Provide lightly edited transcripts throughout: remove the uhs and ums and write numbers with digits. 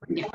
Ya.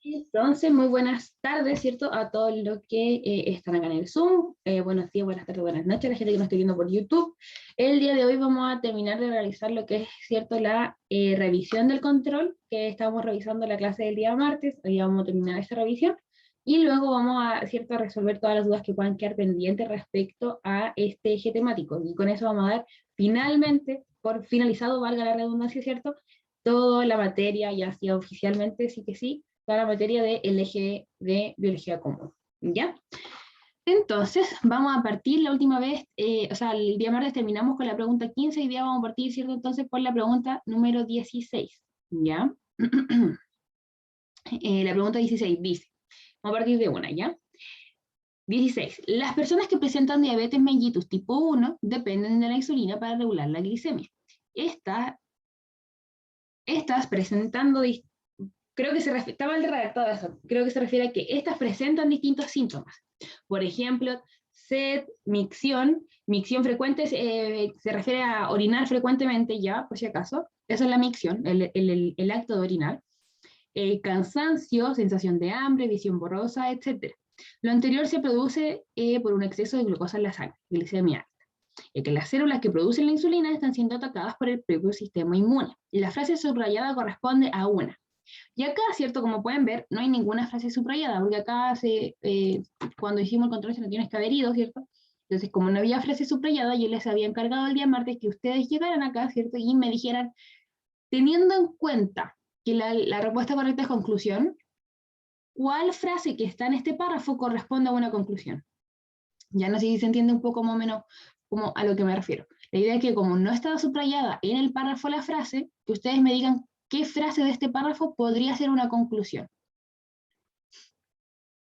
Entonces, muy buenas tardes, ¿cierto? A todos los que están acá en el Zoom. Buenos días, buenas tardes, buenas noches a la gente que nos está viendo por YouTube. El día de hoy vamos a terminar de realizar lo que es, ¿cierto? La revisión del control, que estábamos revisando la clase del día martes. Hoy vamos a terminar esta revisión. Y luego vamos a, ¿cierto? A resolver todas las dudas que puedan quedar pendientes respecto a este eje temático. Y con eso vamos a dar finalmente, por finalizado, valga la redundancia, ¿cierto? Toda la materia, ya sea oficialmente, sí que sí, toda la materia del eje de biología común, ¿ya? Entonces, vamos a partir la última vez, o sea, el día martes terminamos con la pregunta 15 y día vamos a partir, ¿cierto? Entonces, por la pregunta número 16, ¿ya? La pregunta 16 dice, vamos a partir de una, ¿ya? 16. Las personas que presentan diabetes mellitus tipo 1 dependen de la insulina para regular la glicemia. Estas presentando creo que está mal redactado eso, creo que se refiere a que estas presentan distintos síntomas. Por ejemplo, sed, micción frecuente se refiere a orinar frecuentemente ya, por si acaso, eso es la micción, el acto de orinar, cansancio, sensación de hambre, visión borrosa, etc. Lo anterior se produce por un exceso de glucosa en la sangre, glicemia, que las células que producen la insulina están siendo atacadas por el propio sistema inmune. Y la frase subrayada corresponde a una. Y acá, ¿cierto? Como pueden ver, no hay ninguna frase subrayada, porque acá cuando hicimos el control se tienes que haber ido, ¿cierto? Entonces, como no había frase subrayada, yo les había encargado el día martes que ustedes llegaran acá, ¿cierto? Y me dijeran, teniendo en cuenta que la respuesta correcta es conclusión, ¿cuál frase que está en este párrafo corresponde a una conclusión? Ya no sé si se entiende un poco más o menos como a lo que me refiero. La idea es que como no estaba subrayada en el párrafo la frase, que ustedes me digan qué frase de este párrafo podría ser una conclusión.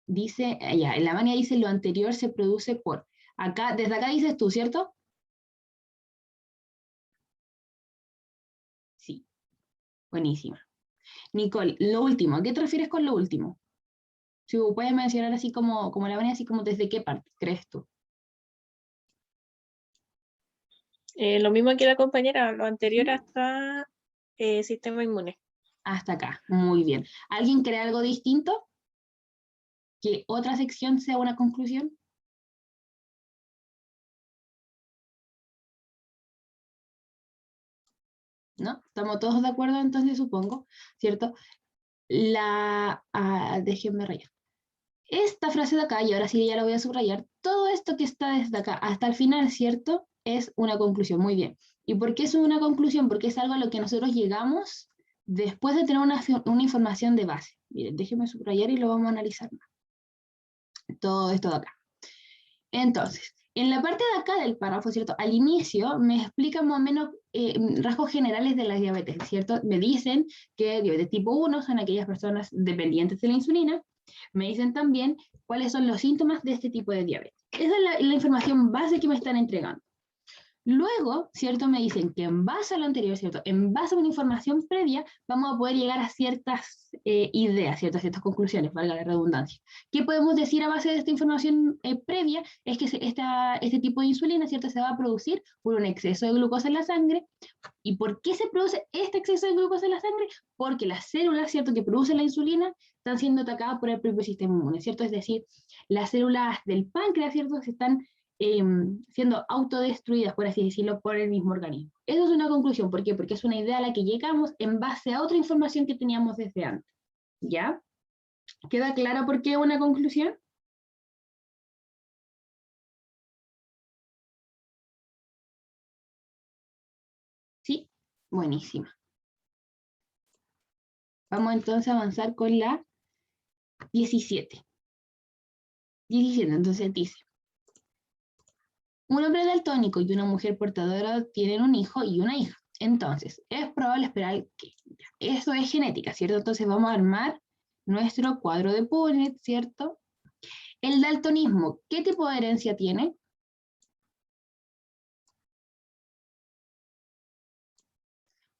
Dice, ya, en la manía dice lo anterior se produce por. Acá, desde acá dices tú, ¿cierto? Sí, buenísima. Nicole, lo último, ¿a qué te refieres con lo último? Si puedes mencionar así como la manía, así como desde qué parte crees tú. Lo mismo que la compañera, lo anterior hasta sistema inmune. Hasta acá, muy bien. ¿Alguien cree algo distinto? ¿Que otra sección sea una conclusión? ¿No? ¿Estamos todos de acuerdo entonces, supongo? ¿Cierto? Déjenme rayar. Esta frase de acá, y ahora sí ya la voy a subrayar, todo esto que está desde acá hasta el final, ¿cierto? Es una conclusión, muy bien. ¿Y por qué es una conclusión? Porque es algo a lo que nosotros llegamos después de tener una información de base. Miren, déjenme subrayar y lo vamos a analizar más. Todo esto de acá. Entonces, en la parte de acá del párrafo, ¿cierto? Al inicio me explican más o menos rasgos generales de la diabetes, ¿cierto? Me dicen que diabetes tipo 1 son aquellas personas dependientes de la insulina. Me dicen también cuáles son los síntomas de este tipo de diabetes. Esa es la información base que me están entregando. Luego, ¿cierto? Me dicen que en base a lo anterior, ¿cierto? En base a una información previa, vamos a poder llegar a ciertas ideas, ciertas conclusiones, valga la redundancia. ¿Qué podemos decir a base de esta información previa? Es que este tipo de insulina, ¿cierto? Se va a producir por un exceso de glucosa en la sangre. ¿Y por qué se produce este exceso de glucosa en la sangre? Porque las células, ¿cierto? Que producen la insulina están siendo atacadas por el propio sistema inmune, ¿cierto? Es decir, las células del páncreas, ¿cierto? Se están siendo autodestruidas, por así decirlo, por el mismo organismo. Eso es una conclusión. ¿Por qué? Porque es una idea a la que llegamos en base a otra información que teníamos desde antes. ¿Ya? ¿Queda clara por qué una conclusión? Sí, buenísima. Vamos entonces a avanzar con la 17. 17, entonces dice, un hombre daltónico y una mujer portadora tienen un hijo y una hija. Entonces, es probable esperar que eso es genética, ¿cierto? Entonces vamos a armar nuestro cuadro de Punnett, ¿cierto? El daltonismo, ¿qué tipo de herencia tiene?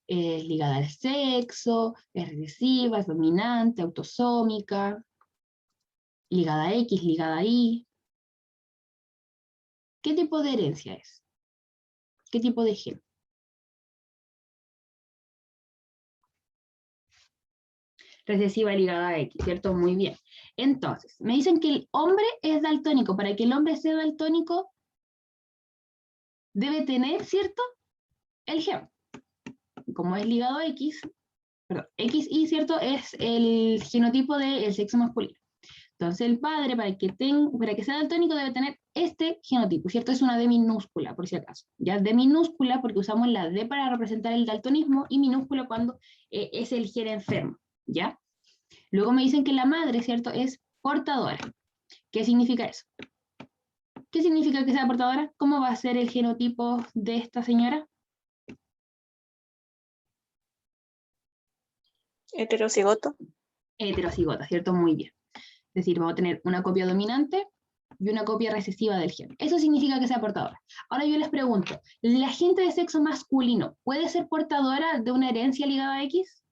Es ligada al sexo, es recesiva, es dominante, autosómica, ligada a X, ligada a Y. ¿Qué tipo de herencia es? ¿Qué tipo de gen? recesiva ligada a X, ¿cierto? Muy bien. Entonces, me dicen que el hombre es daltónico. Para que el hombre sea daltónico, debe tener, ¿cierto? El gen. Como es ligado a X, perdón, XY, ¿cierto? Es el genotipo del sexo masculino. Entonces el padre, para que sea daltónico, debe tener este genotipo, ¿cierto? Es una D minúscula, por si acaso. Ya D minúscula porque usamos la D para representar el daltonismo y minúscula cuando es el gen enfermo, ¿ya? Luego me dicen que la madre, ¿cierto? Es portadora. ¿Qué significa eso? ¿Qué significa que sea portadora? ¿Cómo va a ser el genotipo de esta señora? Heterocigoto. Heterocigota, ¿cierto? Muy bien. Es decir, vamos a tener una copia dominante y una copia recesiva del gen. Eso significa que sea portadora. Ahora yo les pregunto, ¿la gente de sexo masculino puede ser portadora de una herencia ligada a X?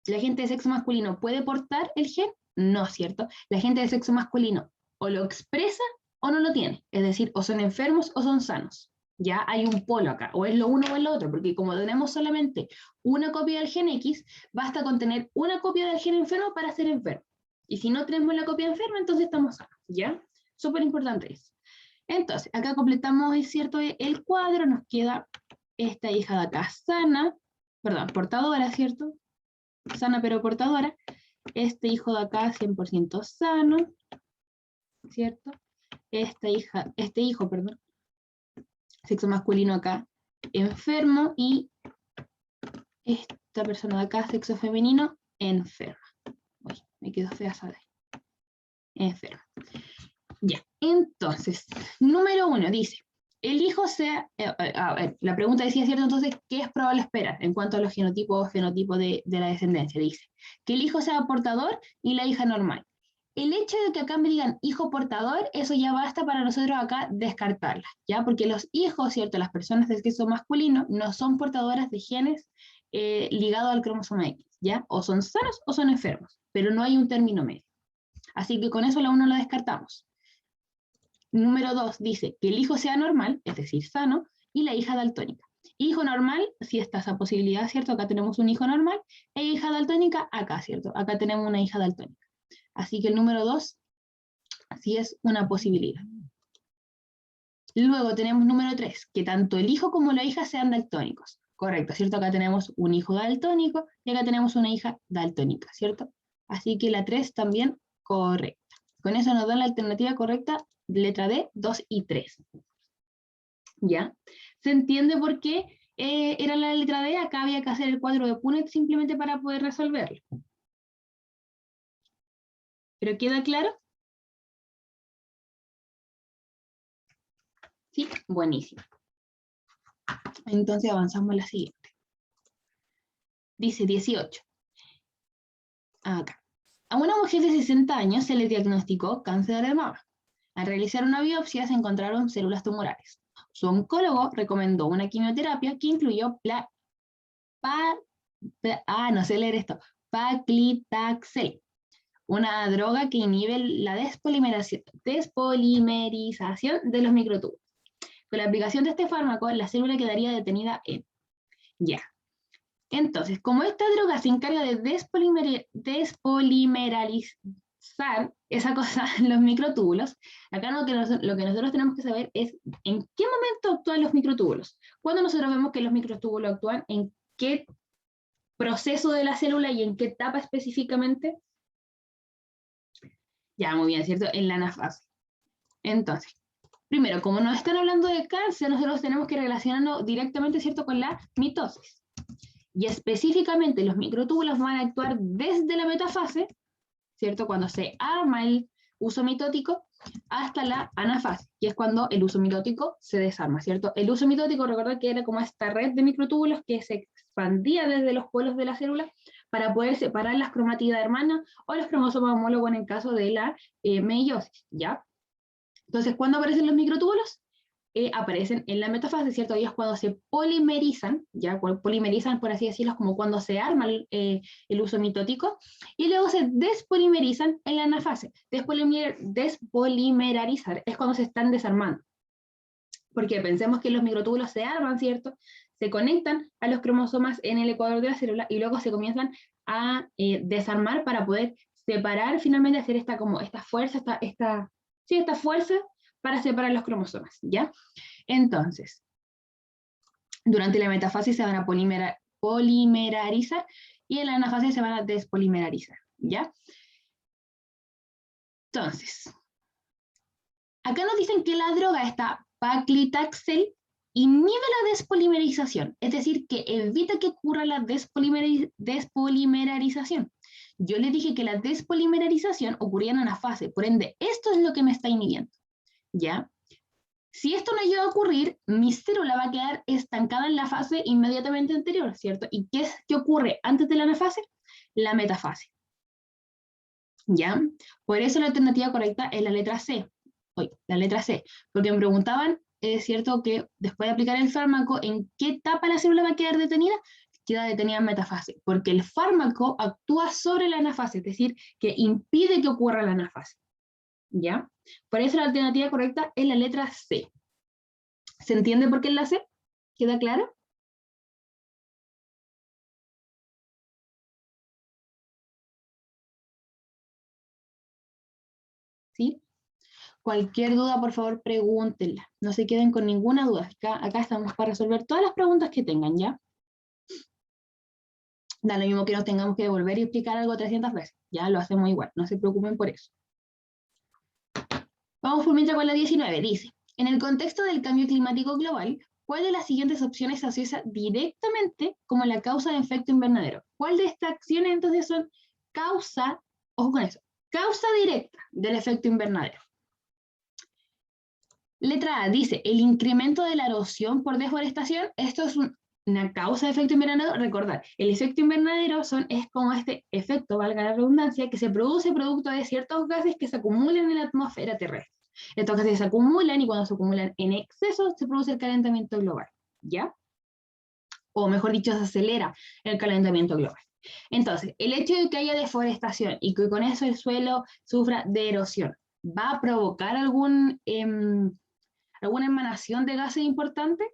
¿La gente de sexo masculino puede portar el gen? No, ¿cierto? La gente de sexo masculino o lo expresa o no lo tiene. Es decir, o son enfermos o son sanos. Ya hay un polo acá, o es lo uno o es lo otro, porque como tenemos solamente una copia del gen X, basta con tener una copia del gen enfermo para ser enfermo. Y si no tenemos la copia enferma, entonces estamos sanos, ¿ya? Súper importante eso. Entonces, acá completamos, es cierto, el cuadro, nos queda esta hija de acá sana, perdón, portadora, ¿cierto? Sana pero portadora. Este hijo de acá 100% sano, ¿cierto? Este hijo, perdón, sexo masculino acá, enfermo, y esta persona de acá, sexo femenino, enferma. Uy, me quedó fea esa de ahí. Enferma. Ya, entonces, número 1 dice, el hijo sea, a ver, la pregunta decía, ¿cierto? Entonces, ¿qué es probable esperar en cuanto a los genotipos de la descendencia? Dice, que el hijo sea portador y la hija normal. El hecho de que acá me digan hijo portador, eso ya basta para nosotros acá descartarla, ¿ya? Porque los hijos, ¿cierto? Las personas de sexo masculino no son portadoras de genes ligados al cromosoma X, ¿ya? O son sanos o son enfermos, pero no hay un término medio. Así que con eso la 1 la descartamos. Número 2 dice que el hijo sea normal, es decir, sano, y la hija daltónica. Hijo normal, si está esa posibilidad, ¿cierto? Acá tenemos un hijo normal, e hija daltónica, acá, ¿cierto? Acá tenemos una hija daltónica. Así que el número 2 sí es una posibilidad. Luego tenemos número 3, que tanto el hijo como la hija sean daltónicos. Correcto, ¿cierto? Acá tenemos un hijo daltónico y acá tenemos una hija daltónica, ¿cierto? Así que la 3 también correcta. Con eso nos dan la alternativa correcta, letra D, 2 y 3. ¿Ya? ¿Se entiende por qué era la letra D? Acá había que hacer el cuadro de Punnett simplemente para poder resolverlo. ¿Pero queda claro? Sí, buenísimo. Entonces avanzamos a la siguiente. Dice 18. Acá. A una mujer de 60 años se le diagnosticó cáncer de mama. Al realizar una biopsia se encontraron células tumorales. Su oncólogo recomendó una quimioterapia que incluyó no sé leer esto, paclitaxel, una droga que inhibe la despolimerización de los microtúbulos. Con la aplicación de este fármaco, la célula quedaría detenida en... Ya. Entonces, como esta droga se encarga de despolimerizar esa cosa, los microtúbulos, acá lo que nosotros tenemos que saber es en qué momento actúan los microtúbulos. Cuando nosotros vemos que los microtúbulos actúan, en qué proceso de la célula y en qué etapa específicamente. Ya, muy bien, ¿cierto? En la anafase. Entonces, primero, como nos están hablando de cáncer, nosotros tenemos que relacionarnos directamente, ¿cierto?, con la mitosis. Y específicamente los microtúbulos van a actuar desde la metafase, ¿cierto?, cuando se arma el uso mitótico, hasta la anafase, que es cuando el uso mitótico se desarma, ¿cierto? El uso mitótico, recordad que era como esta red de microtúbulos que se expandía desde los polos de la célula para poder separar las cromátidas hermanas o los cromosomas homólogos en el caso de la meiosis, ¿ya? Entonces, ¿cuándo aparecen los microtúbulos? Aparecen en la metafase, ¿cierto? Y es cuando se polimerizan, ya polimerizan, por así decirlo, como cuando se arma el uso mitótico, y luego se despolimerizan en la anafase. Despolimerizar es cuando se están desarmando. Porque pensemos que los microtúbulos se arman, ¿cierto? se conectan a los cromosomas en el ecuador de la célula y luego se comienzan a desarmar para poder separar, finalmente hacer esta fuerza, esta fuerza para separar los cromosomas, ¿ya? Entonces, durante la metafase se van a polimerarizar y en la anafase se van a despolimerizar, ¿ya? Entonces, acá nos dicen que la droga está paclitaxel inhibe la despolimerización, es decir, que evita que ocurra la despolimerización. Yo le dije que la despolimerización ocurría en anafase, por ende, esto es lo que me está inhibiendo, ¿ya? Si esto no llega a ocurrir, mi célula va a quedar estancada en la fase inmediatamente anterior, ¿cierto? ¿Y qué ocurre antes de la anafase? La metafase, ¿ya? Por eso la alternativa correcta es la letra C. La letra C, porque me preguntaban, es cierto que después de aplicar el fármaco, ¿en qué etapa la célula va a quedar detenida? Queda detenida en metafase, porque el fármaco actúa sobre la anafase, es decir, que impide que ocurra la anafase, ¿ya? Por eso la alternativa correcta es la letra C. ¿Se entiende por qué es la C? ¿Queda claro? ¿Sí? Cualquier duda, por favor, pregúntenla. No se queden con ninguna duda. Acá estamos para resolver todas las preguntas que tengan, ¿ya? Da lo mismo que nos tengamos que devolver y explicar algo 300 veces. Ya lo hacemos igual, no se preocupen por eso. Vamos por mientras con la 19. Dice, en el contexto del cambio climático global, ¿cuál de las siguientes opciones se asocia directamente como la causa de efecto invernadero? ¿Cuál de estas acciones entonces son causa, ojo con eso, causa directa del efecto invernadero? Letra A dice, el incremento de la erosión por deforestación. Esto es una causa de efecto invernadero. Recordar, el efecto invernadero es como este efecto, valga la redundancia, que se produce producto de ciertos gases que se acumulan en la atmósfera terrestre. Estos gases se acumulan y cuando se acumulan en exceso se produce el calentamiento global, ¿ya? O mejor dicho, se acelera el calentamiento global. Entonces, el hecho de que haya deforestación y que con eso el suelo sufra de erosión, ¿va a provocar alguna emanación de gases importante?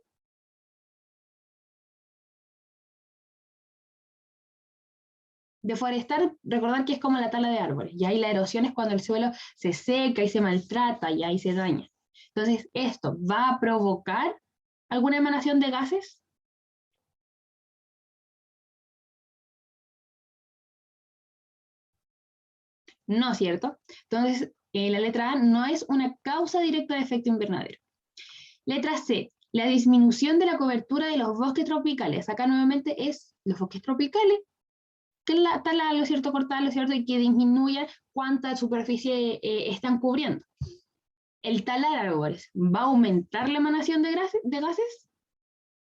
Deforestar, recordar que es como la tala de árboles, y ahí la erosión es cuando el suelo se seca y se maltrata y ahí se daña. Entonces, ¿esto va a provocar alguna emanación de gases? No, ¿cierto? Entonces, la letra A no es una causa directa de efecto invernadero. Letra C, la disminución de la cobertura de los bosques tropicales. Acá nuevamente es los bosques tropicales, que la tala, lo cierto, cortarlo, cierto, y que disminuya cuánta superficie están cubriendo. ¿El talar árboles va a aumentar la emanación de gases?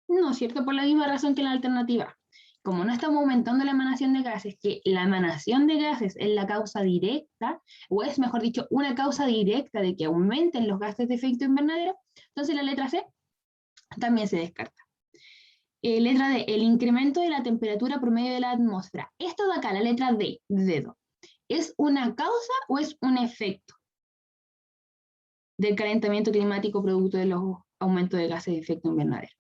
No, ¿cierto? Por la misma razón que la alternativa. Como no estamos aumentando la emanación de gases, que la emanación de gases es la causa directa, o es, mejor dicho, una causa directa de que aumenten los gases de efecto invernadero, entonces la letra C también se descarta. Letra D, el incremento de la temperatura promedio de la atmósfera. Esto de acá, la letra D, dedo, ¿es una causa o es un efecto del calentamiento climático producto de los aumentos de gases de efecto invernadero?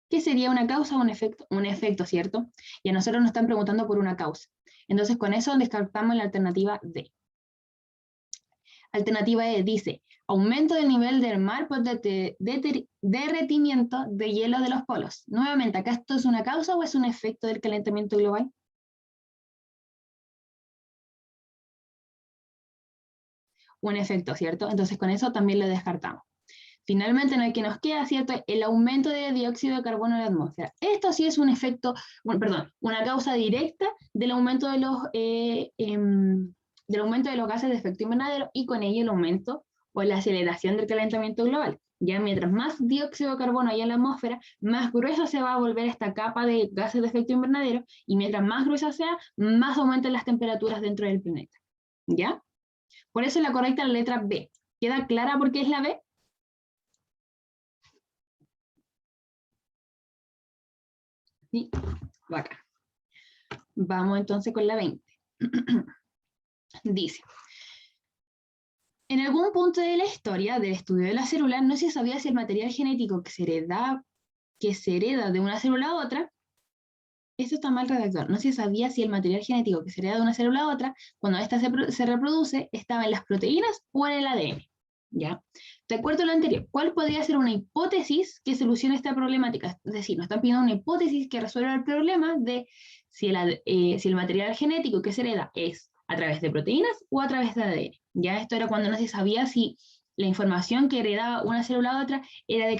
¿Qué sería una causa o un efecto? Un efecto, ¿cierto? Y a nosotros nos están preguntando por una causa. Entonces, con eso descartamos la alternativa D. Alternativa E dice, aumento del nivel del mar por derretimiento de hielo de los polos. Nuevamente, ¿acá esto es una causa o es un efecto del calentamiento global? Un efecto, ¿cierto? Entonces, con eso también lo descartamos. Finalmente, en el que nos queda, ¿cierto?, el aumento de dióxido de carbono en la atmósfera. Esto sí es un efecto, una causa directa del aumento de los gases de efecto invernadero y con ello el aumento o la aceleración del calentamiento global. Ya mientras más dióxido de carbono hay en la atmósfera, más gruesa se va a volver esta capa de gases de efecto invernadero y mientras más gruesa sea, más aumentan las temperaturas dentro del planeta. ¿Ya? Por eso la correcta es la letra B. ¿Queda clara por qué es la B? Sí, bacán. Vamos entonces con la 20. Dice, en algún punto de la historia del estudio de la célula no se sabía si el material genético que se que se hereda de una célula a otra, esto está mal redactado. No se sabía si el material genético que se hereda de una célula a otra, cuando ésta se reproduce, estaba en las proteínas o en el ADN. ¿Ya? De acuerdo a lo anterior, ¿cuál podría ser una hipótesis que solucione esta problemática? Es decir, nos están pidiendo una hipótesis que resuelva el problema de si el material genético que se hereda es a través de proteínas o a través de ADN. Ya esto era cuando no se sabía si la información que heredaba una célula a otra era de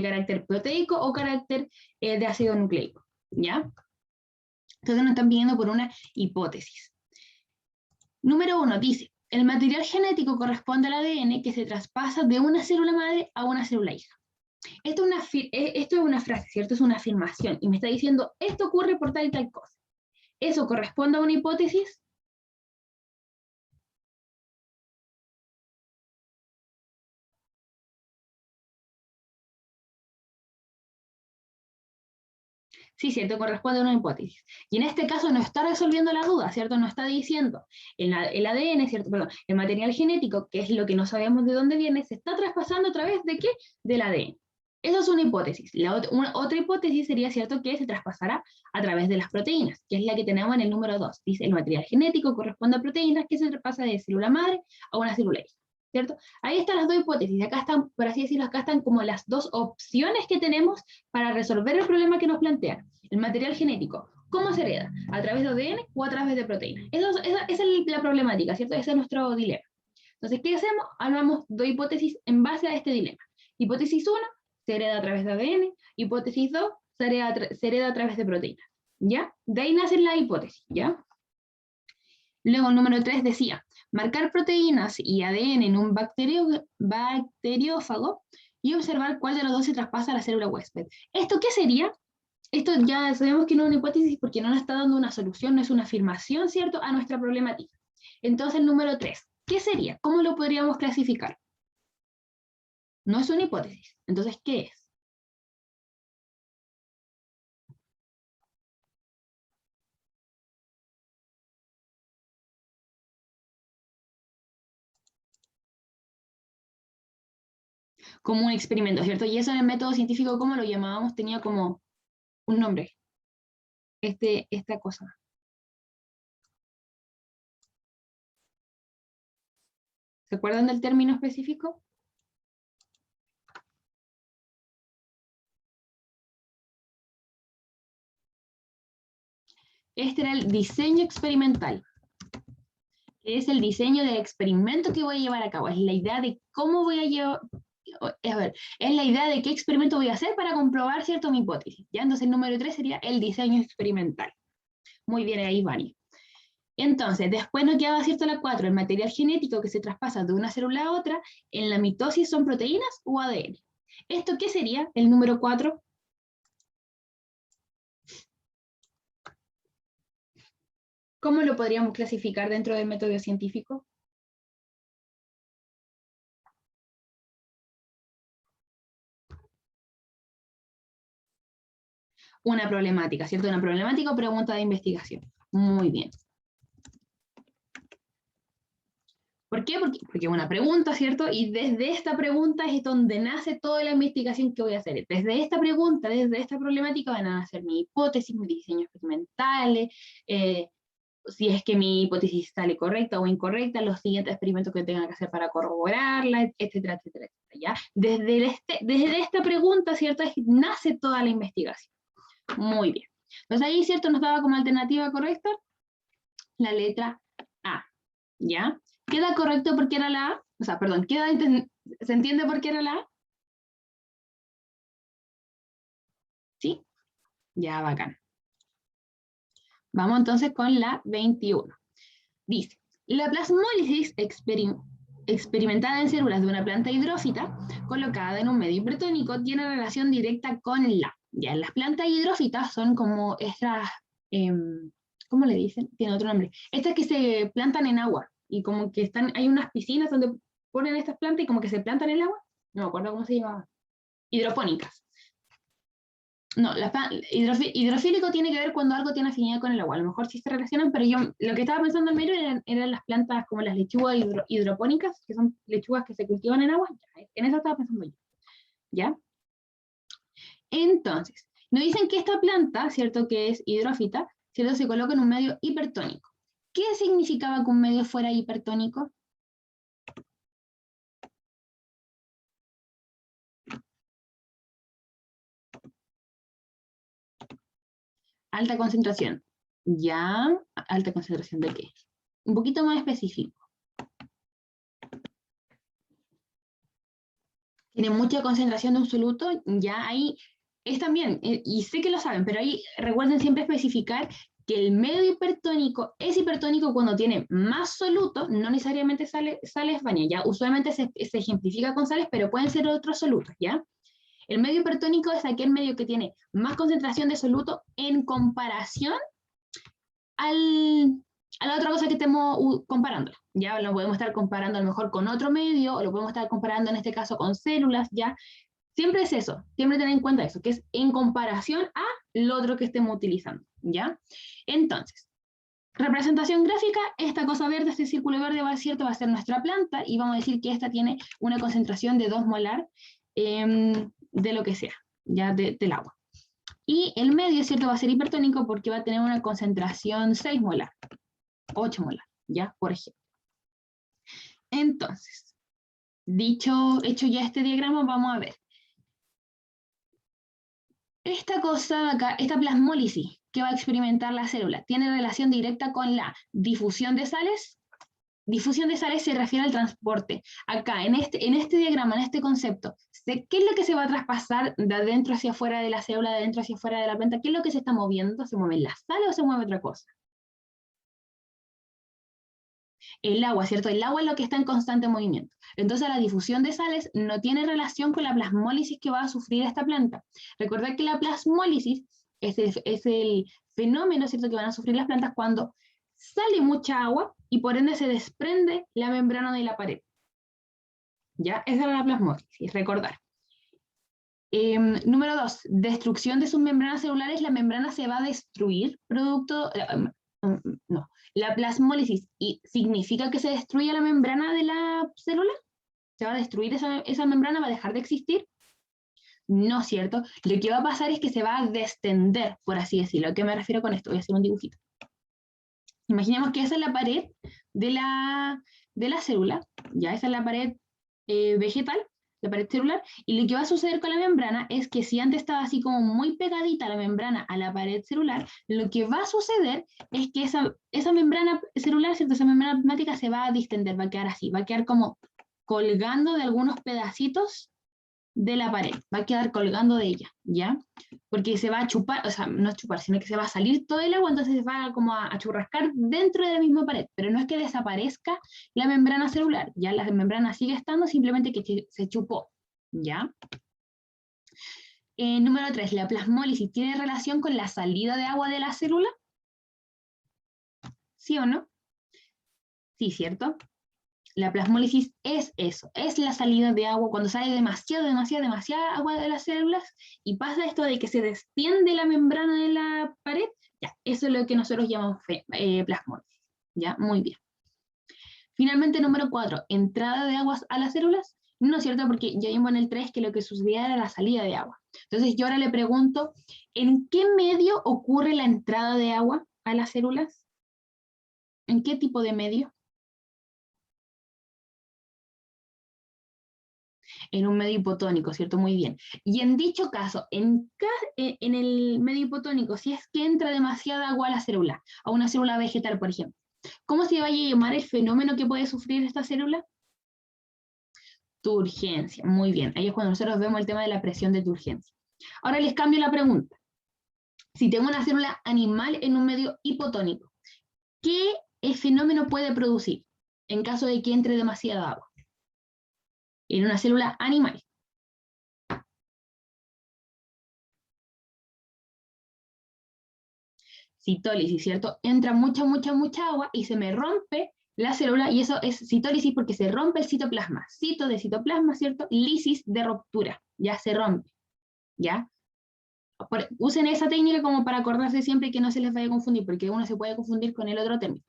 carácter proteico o carácter de ácido nucleico. ¿Ya? Entonces nos están pidiendo por una hipótesis. Número 1 dice, el material genético corresponde al ADN que se traspasa de una célula madre a una célula hija. Esto es una frase, ¿cierto? Es una afirmación y me está diciendo, esto ocurre por tal y tal cosa. ¿Eso corresponde a una hipótesis? Sí, cierto, corresponde a una hipótesis. Y en este caso no está resolviendo la duda, ¿cierto? No está diciendo, el ADN, ¿cierto? Perdón, el material genético, que es lo que no sabemos de dónde viene, se está traspasando a través de ¿qué? Del ADN. Eso es una hipótesis. Otra hipótesis sería, ¿cierto?, que se traspasará a través de las proteínas, que es la que tenemos en el número 2. Dice, el material genético corresponde a proteínas que se traspasa de célula madre a una célula hija, ¿cierto? Ahí están las dos hipótesis. Acá están, por así decirlo, acá están como las dos opciones que tenemos para resolver el problema que nos plantean. El material genético, ¿cómo se hereda? ¿A través de ADN o a través de proteínas? Esa es la problemática, ¿cierto? Ese es nuestro dilema. Entonces, ¿qué hacemos? Hablamos de hipótesis en base a este dilema. Hipótesis 1, se hereda a través de ADN. Hipótesis 2, se hereda a través de proteínas. ¿Ya? De ahí nacen las hipótesis, ¿ya? Luego, el número 3 decía, marcar proteínas y ADN en un bacteriófago y observar cuál de los dos se traspasa a la célula huésped. ¿Esto qué sería? Esto ya sabemos que no es una hipótesis porque no nos está dando una solución, no es una afirmación, ¿cierto?, a nuestra problemática. Entonces, el número 3, ¿qué sería? ¿Cómo lo podríamos clasificar? No es una hipótesis. Entonces, ¿qué es? Como un experimento, ¿cierto? Y eso en el método científico, ¿cómo lo llamábamos? Tenía como un nombre, esta cosa. ¿Se acuerdan del término específico? Este era el diseño experimental. Es el diseño del experimento que voy a llevar a cabo. Es la idea de cómo voy a llevar... A ver, es la idea de qué experimento voy a hacer para comprobar, ¿cierto?, mi hipótesis. ¿Ya? Entonces el número 3 sería el diseño experimental. Muy bien, ahí, Vani. Entonces, después nos quedaba, ¿cierto?, la 4, el material genético que se traspasa de una célula a otra. En la mitosis son proteínas o ADN. ¿Esto qué sería? El número 4. ¿Cómo lo podríamos clasificar dentro del método científico? Una problemática, ¿cierto? Una problemática o pregunta de investigación. Muy bien. ¿Por qué? Porque es una pregunta, ¿cierto? Y desde esta pregunta es donde nace toda la investigación que voy a hacer. Desde esta pregunta, desde esta problemática van a nacer mi hipótesis, mis diseños experimentales, si es que mi hipótesis sale correcta o incorrecta, los siguientes experimentos que tenga que hacer para corroborarla, etcétera, etcétera, etcétera, ¿ya? Desde esta pregunta, ¿cierto? Nace toda la investigación. Muy bien. Entonces ahí, ¿cierto? Nos daba como alternativa correcta la letra A, ¿ya? ¿Queda correcto porque era la A? O sea, perdón, ¿se entiende por qué era la A? ¿Sí? Ya, bacán. Vamos entonces con la 21. Dice, la plasmólisis experimentada en células de una planta hidrófita colocada en un medio hipertónico tiene relación directa con la. Ya, las plantas hidrófitas son como estas, ¿cómo le dicen? Tiene otro nombre. Estas que se plantan en agua y como que hay unas piscinas donde ponen estas plantas y como que se plantan en el agua. No me acuerdo cómo se llama. Hidropónicas. No, hidrofílico tiene que ver cuando algo tiene afinidad con el agua. A lo mejor sí se relacionan, pero yo lo que estaba pensando en medio eran las plantas como las lechugas hidropónicas, que son lechugas que se cultivan en agua. En eso estaba pensando yo. ¿Ya? Entonces, nos dicen que esta planta, ¿cierto? Que es hidrófita, ¿cierto? Se coloca en un medio hipertónico. ¿Qué significaba que un medio fuera hipertónico? Alta concentración. ¿Ya? ¿Alta concentración de qué? Un poquito más específico. Tiene mucha concentración de un soluto, ya ahí es también, y sé que lo saben, pero ahí recuerden siempre especificar que el medio hipertónico es hipertónico cuando tiene más soluto, no necesariamente sales bañas, ya usualmente se ejemplifica con sales, pero pueden ser otros solutos, ¿ya? El medio hipertónico es aquel medio que tiene más concentración de soluto en comparación a la otra cosa que estemos comparando. Ya lo podemos estar comparando a lo mejor con otro medio, o lo podemos estar comparando en este caso con células, ya. Siempre es eso, siempre tener en cuenta eso, que es en comparación a lo otro que estemos utilizando, ¿ya? Entonces, representación gráfica, esta cosa verde, este círculo verde va a ser nuestra planta, y vamos a decir que esta tiene una concentración de 2 molar de lo que sea, ya del agua. Y el medio, ¿cierto? Va a ser hipertónico porque va a tener una concentración 6 molar, 8 molar, ¿ya? Por ejemplo. Entonces, hecho ya este diagrama, vamos a ver. Esta cosa de acá, esta plasmólisis que va a experimentar la célula, ¿tiene relación directa con la difusión de sales? Difusión de sales se refiere al transporte. Acá, en este diagrama, en este concepto, ¿qué es lo que se va a traspasar de adentro hacia afuera de la célula, de adentro hacia afuera de la planta? ¿Qué es lo que se está moviendo? ¿Se mueven las sales o se mueve otra cosa? El agua, ¿cierto? El agua es lo que está en constante movimiento. Entonces la difusión de sales no tiene relación con la plasmólisis que va a sufrir esta planta. Recordad que la plasmólisis es el fenómeno, ¿cierto?, que van a sufrir las plantas cuando sale mucha agua y por ende se desprende la membrana de la pared. ¿Ya? Esa es la plasmólisis, recordar. Número 2, destrucción de sus membranas celulares. La membrana se va a destruir producto... no, la plasmólisis significa que se destruye la membrana de la célula. ¿Se va a destruir esa membrana? ¿Va a dejar de existir? No, ¿cierto? Lo que va a pasar es que se va a destender, por así decirlo. ¿A qué me refiero con esto? Voy a hacer un dibujito. Imaginemos que esa es la pared de la célula, ya esa es la pared vegetal, la pared celular, y lo que va a suceder con la membrana es que si antes estaba así como muy pegadita la membrana a la pared celular, lo que va a suceder es que esa membrana celular, ¿cierto? Esa membrana plasmática se va a distender, va a quedar así, va a quedar como colgando de algunos pedacitos de la pared, va a quedar colgando de ella, ¿ya? Porque se va a chupar, o sea, no a chupar, sino que se va a salir todo el agua, entonces se va como a churrascar dentro de la misma pared, pero no es que desaparezca la membrana celular, ya la membrana sigue estando, simplemente que se chupó, ¿ya? Número 3, ¿la plasmólisis tiene relación con la salida de agua de la célula? ¿Sí o no? Sí, ¿cierto? La plasmólisis es eso, es la salida de agua cuando sale demasiada agua de las células y pasa esto de que se destiende la membrana de la pared, ya, eso es lo que nosotros llamamos plasmólisis, ya, muy bien. Finalmente, número 4, entrada de aguas a las células, no es cierto porque ya vimos en el 3 que lo que sucedía era la salida de agua. Entonces yo ahora le pregunto, ¿en qué medio ocurre la entrada de agua a las células? ¿En qué tipo de medio? En un medio hipotónico, ¿cierto? Muy bien. Y en dicho caso, en el medio hipotónico, si es que entra demasiada agua a la célula, a una célula vegetal, por ejemplo, ¿cómo se va a llamar el fenómeno que puede sufrir esta célula? Turgencia. Muy bien. Ahí es cuando nosotros vemos el tema de la presión de turgencia. Ahora les cambio la pregunta. Si tengo una célula animal en un medio hipotónico, ¿qué fenómeno puede producir en caso de que entre demasiada agua? En una célula animal. Citólisis, ¿cierto? Entra mucha agua y se me rompe la célula, y eso es citólisis porque se rompe el citoplasma. Cito de citoplasma, ¿cierto? Lisis de ruptura, ya se rompe, ¿ya? Usen esa técnica como para acordarse siempre que no se les vaya a confundir, porque uno se puede confundir con el otro término.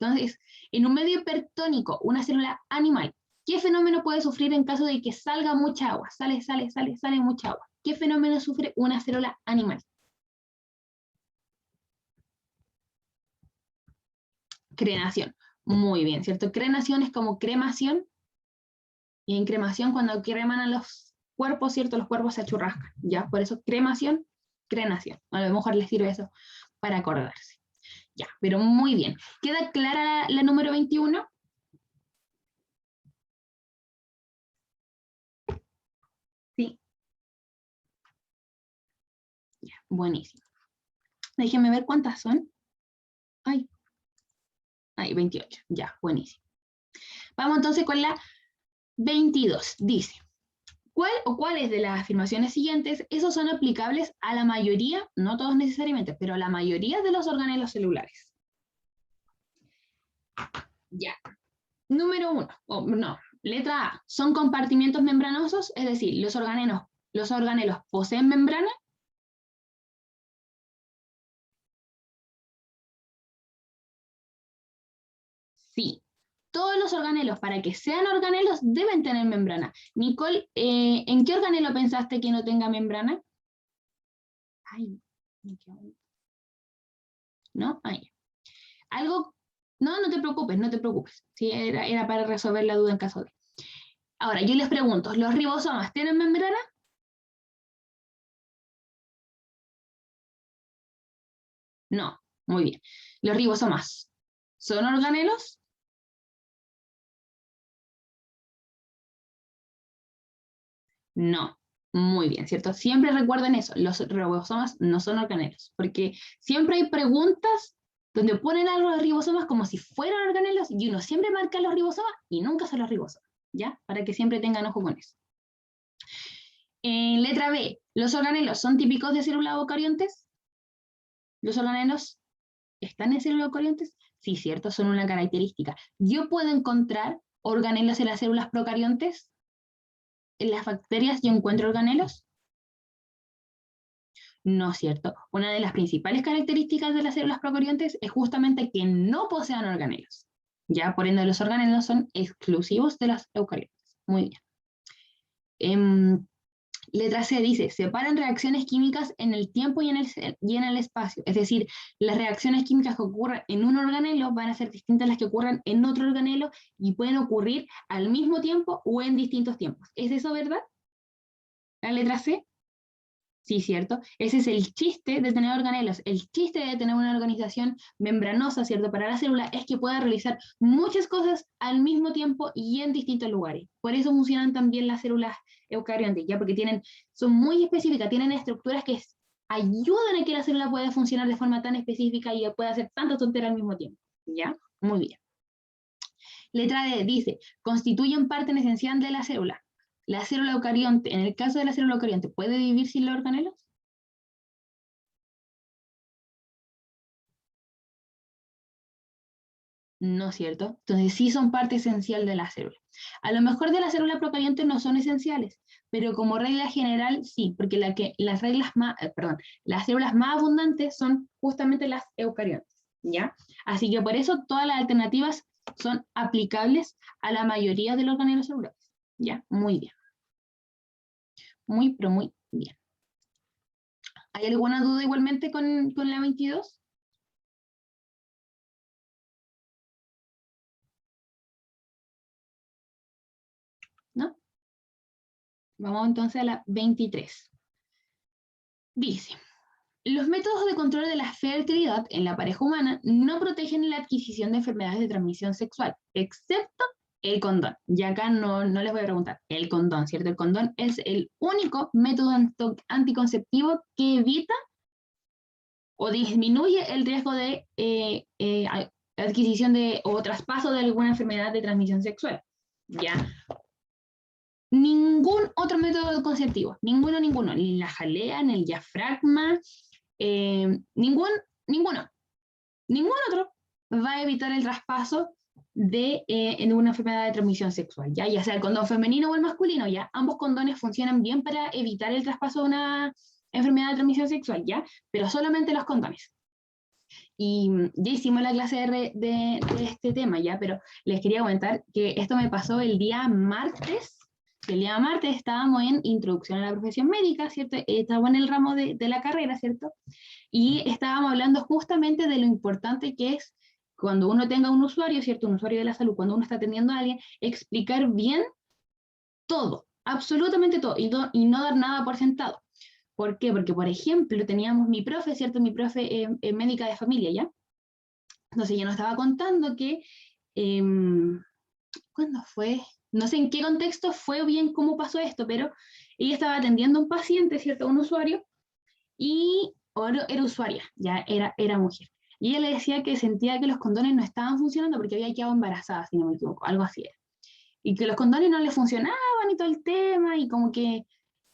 Entonces, en un medio hipertónico, una célula animal, ¿qué fenómeno puede sufrir en caso de que salga mucha agua? Sale mucha agua. ¿qué fenómeno sufre una célula animal? Crenación. Muy bien, ¿cierto? Crenación es como cremación, y en cremación cuando creman a los cuerpos, ¿cierto? Los cuerpos se achurrascan, ¿ya? Por eso cremación, crenación. A lo mejor les sirve eso para acordarse. Ya, pero muy bien. ¿Queda clara la número 21? Sí. Ya, buenísimo. Déjenme ver cuántas son. Ay, 28. Ya, buenísimo. Vamos entonces con la 22. Dice, ¿cuál o cuáles de las afirmaciones siguientes, esos son aplicables a la mayoría, no todos necesariamente, pero a la mayoría de los organelos celulares? Ya. Número 1, no, letra A, son compartimientos membranosos, es decir, los organelos poseen membrana. Sí. Todos los organelos, para que sean organelos, deben tener membrana. Nicole, ¿en qué organelo pensaste que no tenga membrana? Ay, ¿no? Ahí. Algo, no te preocupes, no te preocupes. Sí, era para resolver la duda en caso de. Ahora, yo les pregunto, ¿los ribosomas tienen membrana? No, muy bien. ¿Los ribosomas son organelos? No, muy bien, ¿cierto? Siempre recuerden eso, los ribosomas no son organelos, porque siempre hay preguntas donde ponen algo de ribosomas como si fueran organelos y uno siempre marca los ribosomas y nunca son los ribosomas, ¿ya? Para que siempre tengan ojo con eso. En letra B, ¿los organelos son típicos de células eucariontes? ¿Los organelos están en células eucariontes? Sí, cierto, son una característica. ¿Yo puedo encontrar organelos en las células procariontes? ¿En las bacterias yo encuentro organelos? No, ¿cierto? Una de las principales características de las células procariontes es justamente que no posean organelos. Ya, por ende, los organelos son exclusivos de las eucariontes. Muy bien. Letra C dice, separan reacciones químicas en el tiempo y en el espacio. Es decir, las reacciones químicas que ocurren en un organelo van a ser distintas a las que ocurren en otro organelo y pueden ocurrir al mismo tiempo o en distintos tiempos. ¿Es eso verdad? La letra C. Sí, ¿cierto? Ese es el chiste de tener organelos. El chiste de tener una organización membranosa, ¿cierto? Para la célula es que pueda realizar muchas cosas al mismo tiempo y en distintos lugares. Por eso funcionan también las células eucariontes, ¿ya? Porque son muy específicas, tienen estructuras que ayudan a que la célula pueda funcionar de forma tan específica y pueda hacer tanta tontera al mismo tiempo, ¿ya? Muy bien. Letra D dice, constituyen parte esencial de la célula. La célula eucarionte, en el caso de la célula eucarionte, ¿puede vivir sin los organelos? No es cierto. Entonces sí son parte esencial de la célula. A lo mejor de la célula procarionte no son esenciales, pero como regla general sí, porque las las células más abundantes son justamente las eucariontes, ¿ya? Así que por eso todas las alternativas son aplicables a la mayoría de los organelos celulares, ¿ya? Muy bien. Muy, pero muy bien. ¿Hay alguna duda igualmente con la 22? ¿No? Vamos entonces a la 23. Dice, los métodos de control de la fertilidad en la pareja humana no protegen la adquisición de enfermedades de transmisión sexual, excepto el condón. Y acá no les voy a preguntar, el condón, ¿cierto? El condón es el único método anticonceptivo que evita o disminuye el riesgo de adquisición o traspaso de alguna enfermedad de transmisión sexual. ¿Ya? Ningún otro método conceptivo, ninguno, ni la jalea, ni el diafragma, ninguno otro va a evitar el traspaso en una enfermedad de transmisión sexual, ya sea el condón femenino o el masculino, ya ambos condones funcionan bien para evitar el traspaso de una enfermedad de transmisión sexual, ya, pero solamente los condones. Y ya hicimos la clase de este tema, ya, pero les quería comentar que esto me pasó el día martes El día martes estábamos en Introducción a la Profesión Médica, ¿cierto? Estábamos en el ramo de la carrera, ¿cierto? Y estábamos hablando justamente de lo importante que es cuando uno tenga un usuario, ¿cierto? Un usuario de la salud, cuando uno está atendiendo a alguien, explicar bien todo, absolutamente todo, y no dar nada por sentado. ¿Por qué? Porque, por ejemplo, teníamos mi profe, ¿cierto? Mi profe médica de familia, ¿ya? Entonces ella nos estaba contando que, eh, ¿cuándo fue? No sé en qué contexto fue o bien cómo pasó esto, pero ella estaba atendiendo a un paciente, ¿cierto? Un usuario, y era usuaria, ya era mujer. Y ella le decía que sentía que los condones no estaban funcionando porque había quedado embarazada, si no me equivoco, algo así era. Y que los condones no le funcionaban y todo el tema, y como que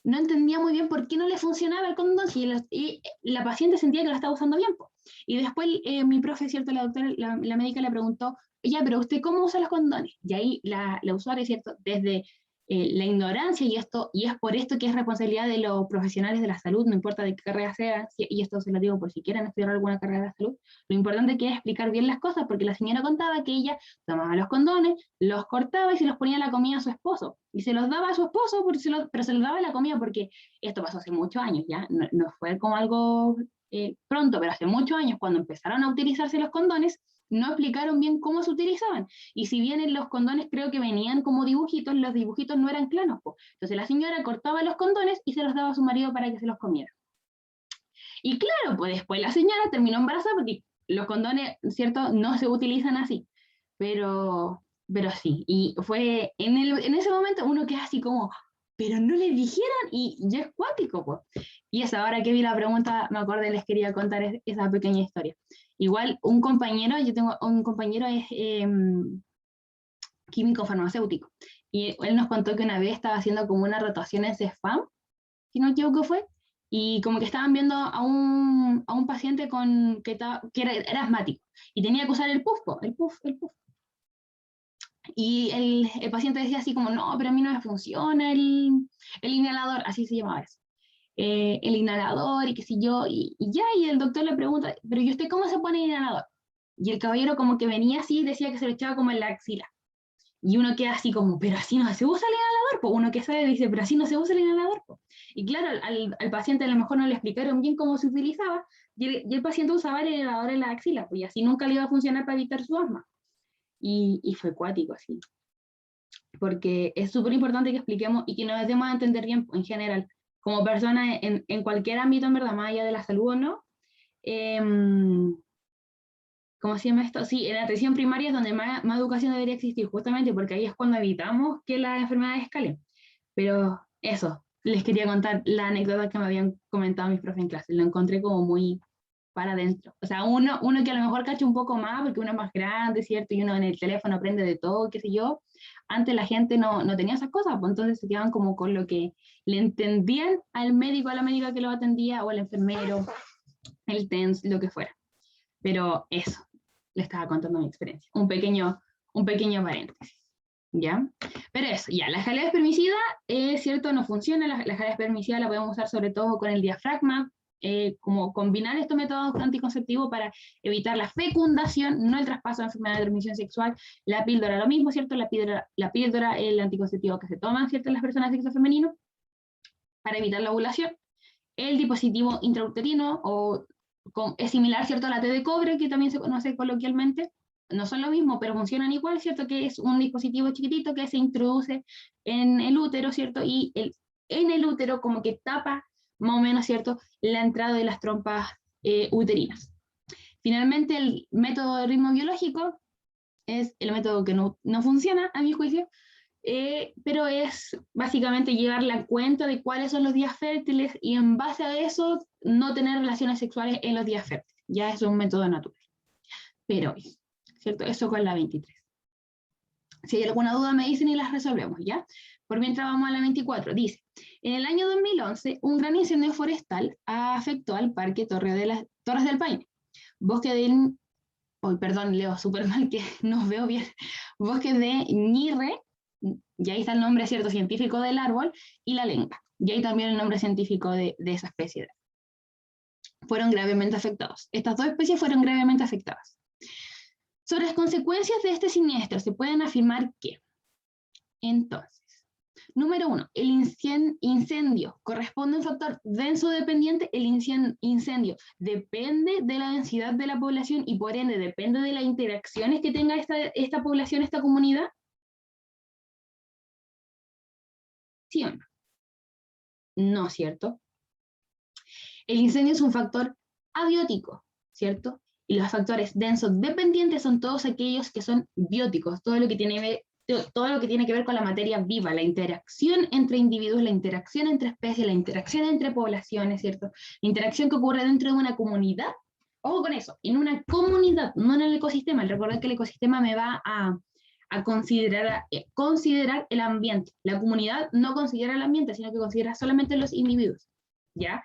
no entendía muy bien por qué no le funcionaba el condón y la paciente sentía que lo estaba usando bien. Po. Y después mi profe, ¿cierto? La doctora, la médica le preguntó, ya, pero ¿usted cómo usa los condones? Y ahí la usuaria, ¿cierto? Desde la ignorancia, y es por esto que es responsabilidad de los profesionales de la salud, no importa de qué carrera sea, y esto se lo digo por si quieren estudiar alguna carrera de la salud, lo importante que es explicar bien las cosas, porque la señora contaba que ella tomaba los condones, los cortaba y se los ponía a la comida a su esposo, y se los daba a su esposo, pero se los daba a la comida porque esto pasó hace muchos años, ya, no fue como algo pronto, pero hace muchos años, cuando empezaron a utilizarse los condones, no explicaron bien cómo se utilizaban. Y si bien en los condones creo que venían como dibujitos, los dibujitos no eran claros. Po. Entonces la señora cortaba los condones y se los daba a su marido para que se los comiera. Y claro, pues después la señora terminó embarazada porque los condones, ¿cierto? No se utilizan así. Pero sí. Y fue en ese momento uno queda así como, pero no le dijeron y ya es cuático, pues. Y esa hora que vi la pregunta, me acordé, les quería contar esa pequeña historia. Igual un compañero, yo tengo un compañero es químico farmacéutico, y él nos contó que una vez estaba haciendo como una rotación en CEFAM, si no me equivoco fue, y como que estaban viendo a un paciente que era asmático, y tenía que usar el puff, el puff. Y el paciente decía así como, no, pero a mí no me funciona el inhalador, así se llamaba eso. El inhalador y qué sé yo, y ya, y el doctor le pregunta, pero ¿y usted cómo se pone el inhalador? Y el caballero como que venía así, decía que se lo echaba como en la axila. Y uno queda así como, pero así no se usa el inhalador, pues uno que sabe dice, pero así no se usa el inhalador. Po. Y claro, al paciente a lo mejor no le explicaron bien cómo se utilizaba, y el paciente usaba el inhalador en la axila, pues y así nunca le iba a funcionar para evitar su asma. Y fue cuático así, porque es súper importante que expliquemos y que nos demos a entender bien en general, como personas en cualquier ámbito, en verdad, más allá de la salud o no. Eh, ¿Cómo se llama esto? Sí, en la atención primaria es donde más educación debería existir, justamente porque ahí es cuando evitamos que las enfermedades escalen. Pero eso, les quería contar la anécdota que me habían comentado mis profes en clase. Lo encontré como muy para adentro. O sea, uno que a lo mejor cacha un poco más, porque uno es más grande, ¿cierto? Y uno en el teléfono aprende de todo, qué sé yo. Antes la gente no tenía esas cosas, pues entonces se quedaban como con lo que le entendían al médico, a la médica que lo atendía, o al enfermero, el TENS, lo que fuera. Pero eso, le estaba contando mi experiencia. Un pequeño paréntesis. ¿Ya? Pero eso, ya, la escalera espermicida, es cierto, no funciona. La escalera espermicida la podemos usar sobre todo con el diafragma, como combinar estos métodos anticonceptivos para evitar la fecundación, no el traspaso de enfermedad de transmisión sexual. La píldora, lo mismo, ¿cierto? La píldora, el anticonceptivo que se toman, ¿cierto? Las personas de sexo femenino para evitar la ovulación. El dispositivo intrauterino es similar, ¿cierto?, a la T de cobre, que también se conoce coloquialmente. No son lo mismo, pero funcionan igual, ¿cierto? Que es un dispositivo chiquitito que se introduce en el útero, ¿cierto? Y en el útero como que tapa más o menos, ¿cierto?, la entrada de las trompas uterinas. Finalmente, el método de ritmo biológico es el método que no funciona, a mi juicio, pero es básicamente llevar la cuenta de cuáles son los días fértiles y en base a eso no tener relaciones sexuales en los días fértiles. Ya es un método natural. Pero, ¿cierto? Eso con la 23. Si hay alguna duda me dicen y las resolvemos, ¿ya? Por mientras vamos a la 24. Dice, en el año 2011, un gran incendio forestal afectó al Parque Torres del Paine. Bosque del... Oh, perdón, leo súper mal que no veo bien. Bosque de Ñirre, y ahí está el nombre cierto científico del árbol, y la lenga, y ahí también el nombre científico de esa especie. Fueron gravemente afectados. Estas dos especies fueron gravemente afectadas. Sobre las consecuencias de este siniestro, se pueden afirmar que, entonces, Número 1, el incendio corresponde a un factor denso dependiente. El incendio depende de la densidad de la población y por ende depende de las interacciones que tenga esta población, esta comunidad. ¿Sí o no? No, ¿cierto? El incendio es un factor abiótico, ¿cierto? Y los factores densos dependientes son todos aquellos que son bióticos, todo lo que tiene que ver con la materia viva, la interacción entre individuos, la interacción entre especies, la interacción entre poblaciones, ¿cierto? La interacción que ocurre dentro de una comunidad. Ojo con eso, en una comunidad, no en el ecosistema. Recuerda que el ecosistema me va a considerar el ambiente. La comunidad no considera el ambiente, sino que considera solamente los individuos, ¿ya?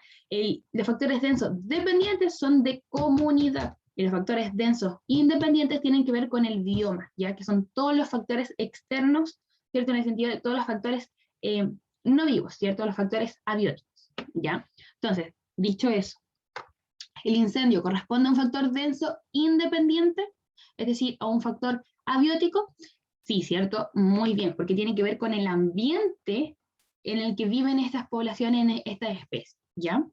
Los factores densos dependientes son de comunidad. Y los factores densos independientes tienen que ver con el bioma, ya que son todos los factores externos, ¿cierto? En el sentido de todos los factores no vivos, ¿cierto? Los factores abióticos, ¿ya? Entonces, dicho eso, el incendio corresponde a un factor denso independiente, es decir, a un factor abiótico. Sí, ¿cierto? Muy bien, porque tiene que ver con el ambiente en el que viven estas poblaciones, estas especies, ¿ya?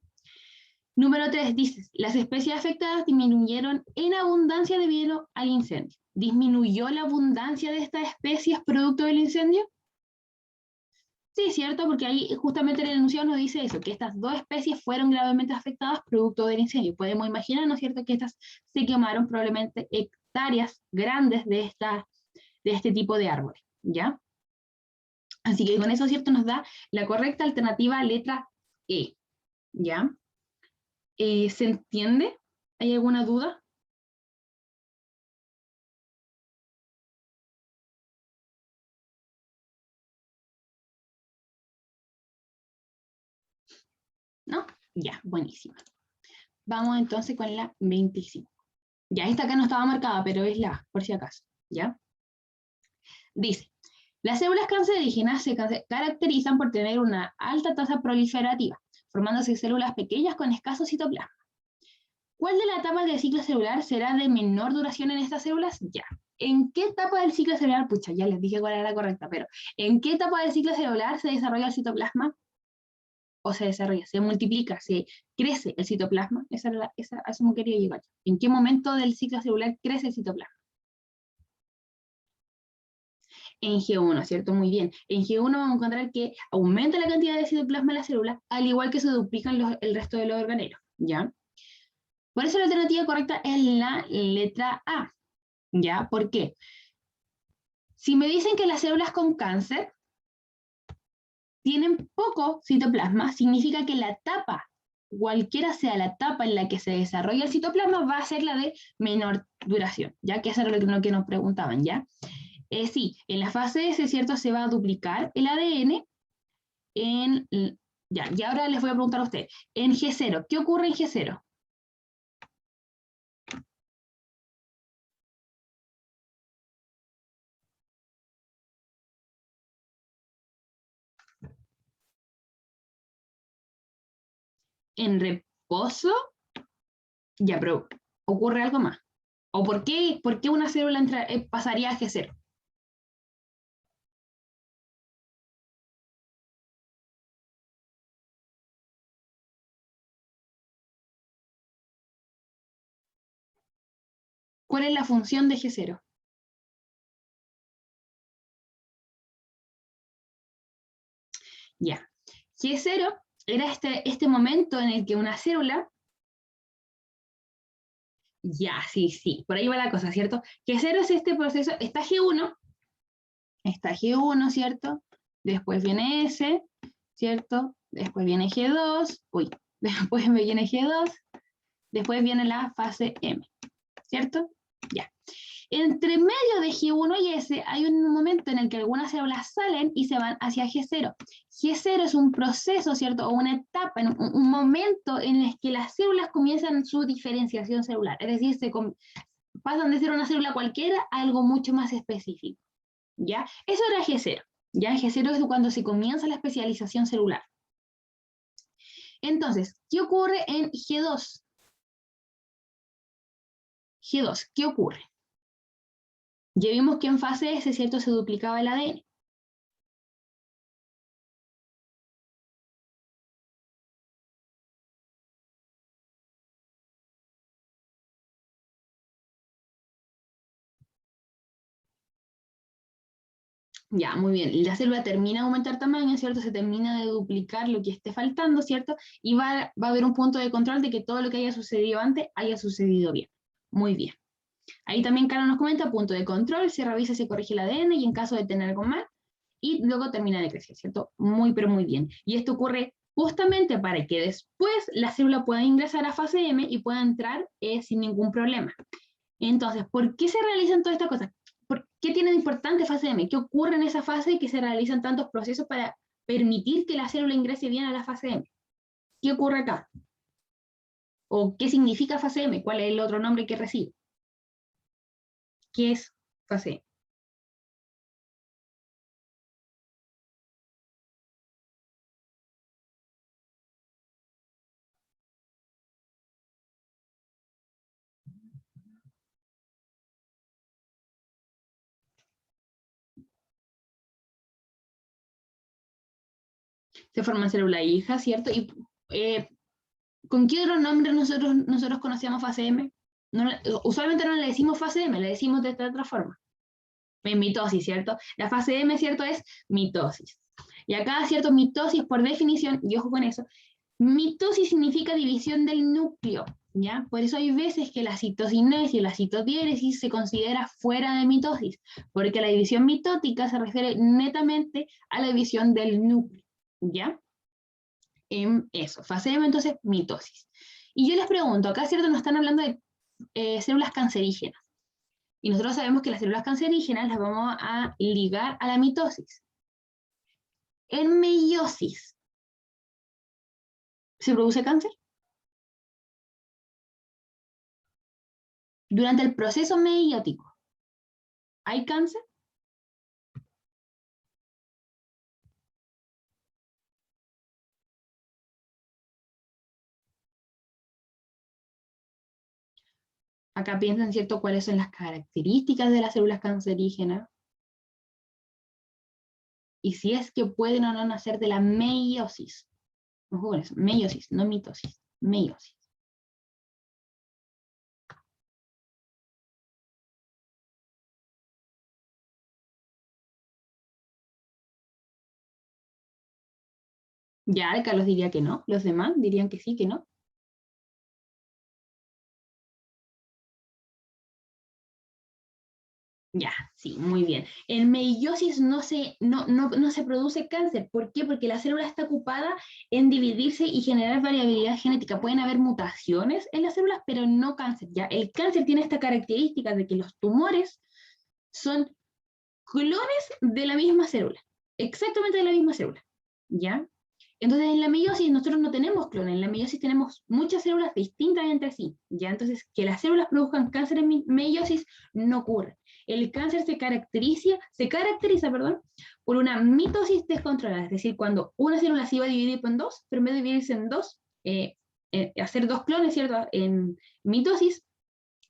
Número 3, dices, las especies afectadas disminuyeron en abundancia debido al incendio. ¿Disminuyó la abundancia de estas especies producto del incendio? Sí, cierto, porque ahí justamente el enunciado nos dice eso, que estas dos especies fueron gravemente afectadas producto del incendio. Podemos imaginar, ¿no es cierto?, que estas se quemaron probablemente hectáreas grandes de este tipo de árboles, ¿ya? Así que con eso, ¿cierto?, nos da la correcta alternativa letra E, ¿ya? ¿Se entiende? ¿Hay alguna duda? ¿No? Ya, buenísimo. Vamos entonces con la 25. Ya, esta acá no estaba marcada, pero es la, por si acaso, ¿ya? Dice, las células cancerígenas se caracterizan por tener una alta tasa proliferativa, formándose células pequeñas con escaso citoplasma. ¿Cuál de las etapas del ciclo celular será de menor duración en estas células? Ya. ¿En qué etapa del ciclo celular? Pucha, ya les dije cuál era la correcta, pero ¿en qué etapa del ciclo celular se desarrolla el citoplasma? O se desarrolla, se multiplica, se crece el citoplasma. A eso me quería llegar. ¿En qué momento del ciclo celular crece el citoplasma? En G1, ¿cierto? Muy bien. En G1 vamos a encontrar que aumenta la cantidad de citoplasma en la célula, al igual que se duplican el resto de los organelos, ¿ya? Por eso la alternativa correcta es la letra A, ¿ya? ¿Por qué? Si me dicen que las células con cáncer tienen poco citoplasma, significa que la etapa, cualquiera sea la etapa en la que se desarrolla el citoplasma, va a ser la de menor duración, ya que eso es lo que nos preguntaban, ¿ya? Sí, en la fase S, ¿cierto? Se va a duplicar el ADN en... Ya, y ahora les voy a preguntar a ustedes, en G0, ¿qué ocurre en G0? En reposo, ya, pero ocurre algo más. ¿O por qué una célula pasaría a G0? ¿Cuál es la función de G0? Ya. G0 era este momento en el que una célula, ya, sí, por ahí va la cosa, ¿cierto? G0 es este proceso, está G1, ¿cierto? Después viene S, ¿cierto? Después viene G2, uy, después me viene G2, después viene la fase M, ¿cierto? Ya. Entre medio de G1 y S hay un momento en el que algunas células salen y se van hacia G0. G0 es un proceso, ¿cierto? O una etapa, un momento en el que las células comienzan su diferenciación celular. Es decir, pasan de ser una célula cualquiera a algo mucho más específico. ¿Ya? Eso era G0. ¿Ya? G0 es cuando se comienza la especialización celular. Entonces, ¿qué ocurre en G2? G2, ¿qué ocurre? Ya vimos que en fase S, ¿cierto? Se duplicaba el ADN. Ya, muy bien. La célula termina de aumentar tamaño, ¿cierto? Se termina de duplicar lo que esté faltando, ¿cierto? Y va a haber un punto de control de que todo lo que haya sucedido antes haya sucedido bien. Muy bien. Ahí también Carlos nos comenta, punto de control, se revisa, se corrige el ADN y en caso de tener algo mal, y luego termina de crecer, ¿cierto? Muy, pero muy bien. Y esto ocurre justamente para que después la célula pueda ingresar a fase M y pueda entrar sin ningún problema. Entonces, ¿por qué se realizan todas estas cosas? ¿Por qué tiene de importante fase M? ¿Qué ocurre en esa fase que se realizan tantos procesos para permitir que la célula ingrese bien a la fase M? ¿Qué ocurre acá? ¿O qué significa fase M? ¿Cuál es el otro nombre que recibe? ¿Qué es fase M? Se forman células hijas, ¿cierto? Y ¿con qué otro nombre nosotros conocíamos fase M? No, usualmente no le decimos fase M, le decimos de esta otra forma. En mitosis, ¿cierto? La fase M, ¿cierto? Es mitosis. Y acá, ¿cierto? Mitosis, por definición, y ojo con eso, mitosis significa división del núcleo, ¿ya? Por eso hay veces que la citocinesis y la citodiéresis se considera fuera de mitosis, porque la división mitótica se refiere netamente a la división del núcleo, ¿ya? Eso, fase M, entonces, mitosis. Y yo les pregunto, acá, ¿cierto? Nos están hablando de células cancerígenas. Y nosotros sabemos que las células cancerígenas las vamos a ligar a la mitosis. En meiosis, ¿se produce cáncer? Durante el proceso meiótico, ¿hay cáncer? Acá piensan, ¿cierto?, cuáles son las características de las células cancerígenas y si es que pueden o no nacer de la meiosis. Ojo con eso, meiosis, no mitosis, meiosis. Ya, Carlos diría que no, los demás dirían que sí, que no. Ya, sí, muy bien. En meiosis no se produce cáncer. ¿Por qué? Porque la célula está ocupada en dividirse y generar variabilidad genética. Pueden haber mutaciones en las células, pero no cáncer. Ya, el cáncer tiene esta característica de que los tumores son clones de la misma célula, exactamente de la misma célula. ¿Ya? Entonces, en la meiosis nosotros no tenemos clones, en la meiosis tenemos muchas células distintas entre sí, ¿ya? Entonces, que las células produzcan cáncer en meiosis no ocurre. El cáncer se caracteriza, perdón, por una mitosis descontrolada, es decir, cuando una célula se iba a dividir en dos, pero en vez de dividirse en dos, hacer dos clones, ¿cierto? En mitosis,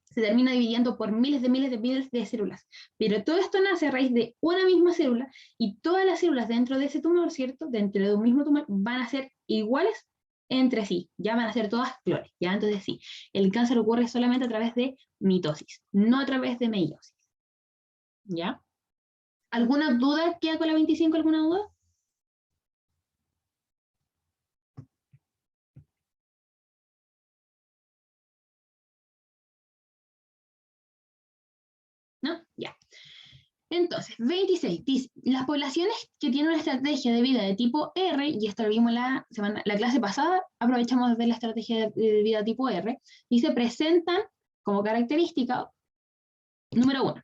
se termina dividiendo por miles de células. Pero todo esto nace a raíz de una misma célula y todas las células dentro de ese tumor, ¿cierto? Dentro de un mismo tumor van a ser iguales entre sí, ya van a ser todas clones, ¿ya? Entonces sí, el cáncer ocurre solamente a través de mitosis, no a través de meiosis, ¿ya? ¿Alguna duda queda con la 25? ¿Alguna duda? ¿No? Ya. Entonces, 26, dice, las poblaciones que tienen una estrategia de vida de tipo R, y esto lo vimos la clase pasada, aprovechamos de ver la estrategia de vida tipo R, dice, presentan como característica, número 1,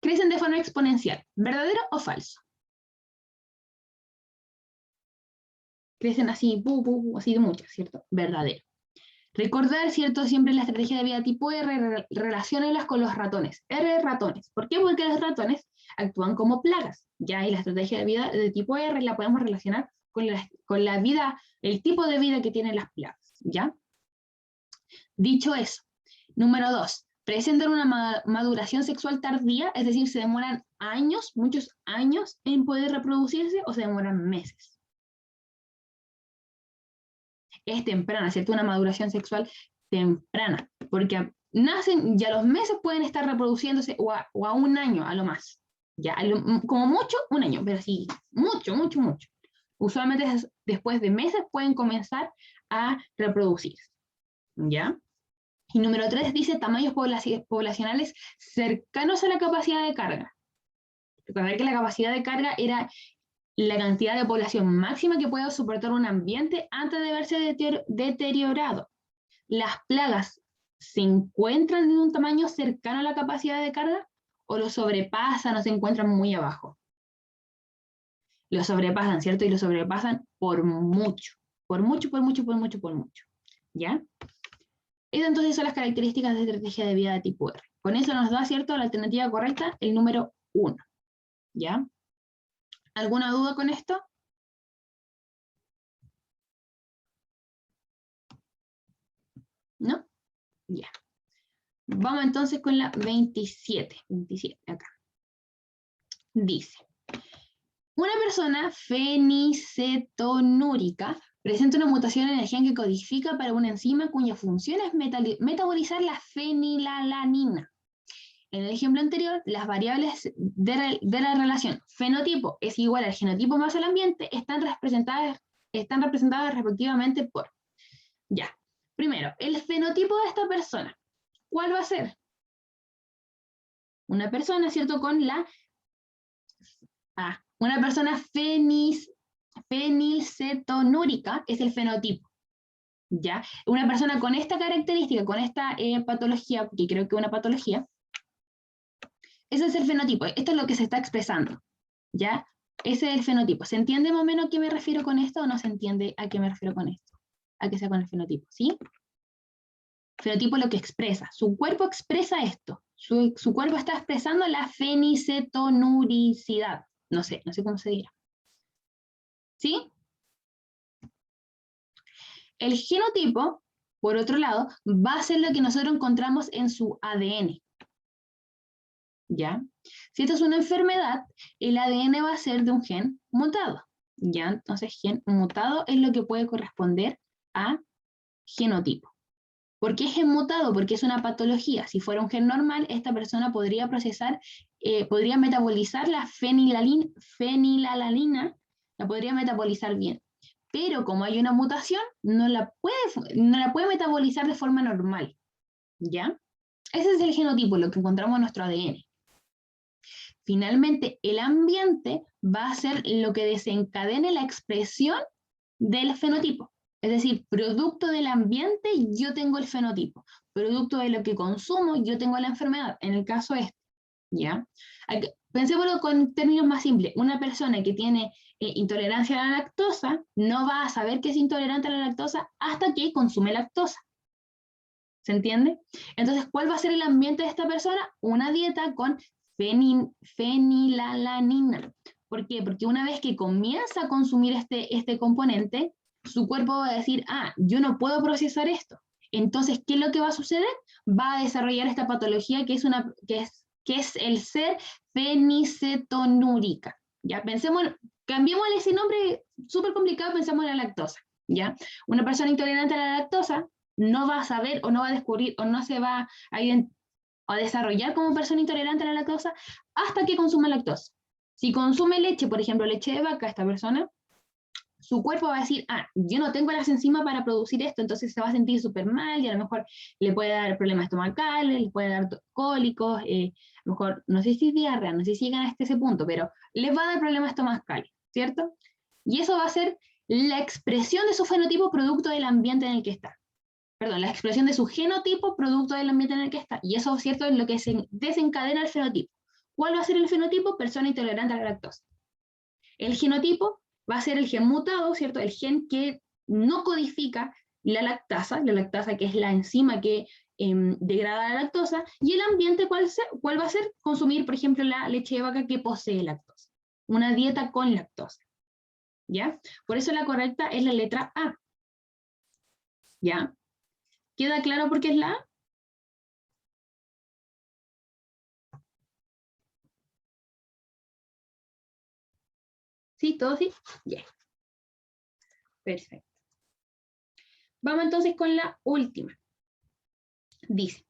crecen de forma exponencial, ¿verdadero o falso? Crecen así, así de muchas, ¿cierto? Verdadero. Recordar, ¿cierto? Siempre la estrategia de vida tipo R, relaciónenlas con los ratones. R, ratones. ¿Por qué? Porque los ratones actúan como plagas. Ya, y la estrategia de vida de tipo R la podemos relacionar con la vida, el tipo de vida que tienen las plagas. ¿Ya? Dicho eso, número 2, presentan una maduración sexual tardía, es decir, se demoran años, muchos años en poder reproducirse o se demoran meses. Es temprana, ¿cierto? Una maduración sexual temprana, porque nacen y a los meses pueden estar reproduciéndose o a un año a lo más, Ya, como mucho, un año, pero sí, mucho, mucho, mucho. Usualmente después de meses pueden comenzar a reproducirse. ¿Ya? Y número 3 dice tamaños poblacionales cercanos a la capacidad de carga. Recordar que la capacidad de carga era la cantidad de población máxima que puede soportar un ambiente antes de verse deteriorado. ¿Las plagas se encuentran en un tamaño cercano a la capacidad de carga o lo sobrepasan o se encuentran muy abajo? Lo sobrepasan, ¿cierto? Y lo sobrepasan por mucho, por mucho, por mucho, por mucho, por mucho. ¿Ya? Esas entonces son las características de estrategia de vida de tipo R. Con eso nos da, ¿cierto?, la alternativa correcta, el número 1. ¿Ya? ¿Alguna duda con esto? ¿No? Ya. Vamos entonces con la 27. 27, acá. Dice, una persona fenicetonúrica presenta una mutación en el gen que codifica para una enzima cuya función es metabolizar la fenilalanina. En el ejemplo anterior, las variables de la relación fenotipo es igual al genotipo más el ambiente están representadas respectivamente por. Ya. Primero, el fenotipo de esta persona. ¿Cuál va a ser? Una persona, ¿cierto? Con la una persona fenilcetonúrica es el fenotipo. ¿Ya? Una persona con esta característica, con esta patología, que creo que es una patología, ese es el fenotipo. Esto es lo que se está expresando. ¿Ya? Ese es el fenotipo. ¿Se entiende más o menos a qué me refiero con esto o no se entiende a qué me refiero con esto? A que sea con el fenotipo, ¿sí? Fenotipo es lo que expresa. Su cuerpo expresa esto. Su cuerpo está expresando la fenicetonuricidad. No sé cómo se dirá. ¿Sí? El genotipo, por otro lado, va a ser lo que nosotros encontramos en su ADN. ¿Ya? Si esto es una enfermedad, el ADN va a ser de un gen mutado. ¿Ya? Entonces, gen mutado es lo que puede corresponder a genotipo. ¿Por qué gen mutado? Porque es una patología. Si fuera un gen normal, esta persona podría podría metabolizar la fenilalanina, la podría metabolizar bien. Pero como hay una mutación, no la puede metabolizar de forma normal. ¿Ya? Ese es el genotipo, lo que encontramos en nuestro ADN. Finalmente, el ambiente va a ser lo que desencadene la expresión del fenotipo. Es decir, producto del ambiente yo tengo el fenotipo, producto de lo que consumo yo tengo la enfermedad, en el caso este, ¿ya? Pensémoslo con términos más simples, una persona que tiene intolerancia a la lactosa no va a saber que es intolerante a la lactosa hasta que consume lactosa. ¿Se entiende? Entonces, ¿cuál va a ser el ambiente de esta persona? Una dieta con fenilalanina. ¿Por qué? Porque una vez que comienza a consumir este componente, su cuerpo va a decir, yo no puedo procesar esto. Entonces, ¿qué es lo que va a suceder? Va a desarrollar esta patología que es el ser fenicetonúrica. Ya, cambiémosle ese nombre súper complicado, pensamos en la lactosa. ¿Ya? Una persona intolerante a la lactosa no va a saber o no va a descubrir o no se va a desarrollar como persona intolerante a la lactosa hasta que consuma lactosa. Si consume leche, por ejemplo, leche de vaca, esta persona, su cuerpo va a decir, yo no tengo las enzimas para producir esto, entonces se va a sentir súper mal y a lo mejor le puede dar problemas estomacales, le puede dar cólicos, a lo mejor, no sé si es diarrea, no sé si llegan hasta ese punto, pero les va a dar problemas estomacales, ¿cierto? Y eso va a ser la expresión de su fenotipo producto del ambiente en el que está. Perdón, la expresión de su genotipo producto del ambiente en el que está. Y eso, ¿cierto?, es lo que desencadena el fenotipo. ¿Cuál va a ser el fenotipo? Persona intolerante a la lactosa. El genotipo va a ser el gen mutado, ¿cierto? El gen que no codifica la lactasa que es la enzima que degrada la lactosa, y el ambiente, ¿cuál va a ser? Consumir, por ejemplo, la leche de vaca que posee lactosa. Una dieta con lactosa. ¿Ya? Por eso la correcta es la letra A. ¿Ya? ¿Queda claro por qué es la A? ¿Sí? ¿Todo sí? Bien. Perfecto. Vamos entonces con la última. Dice,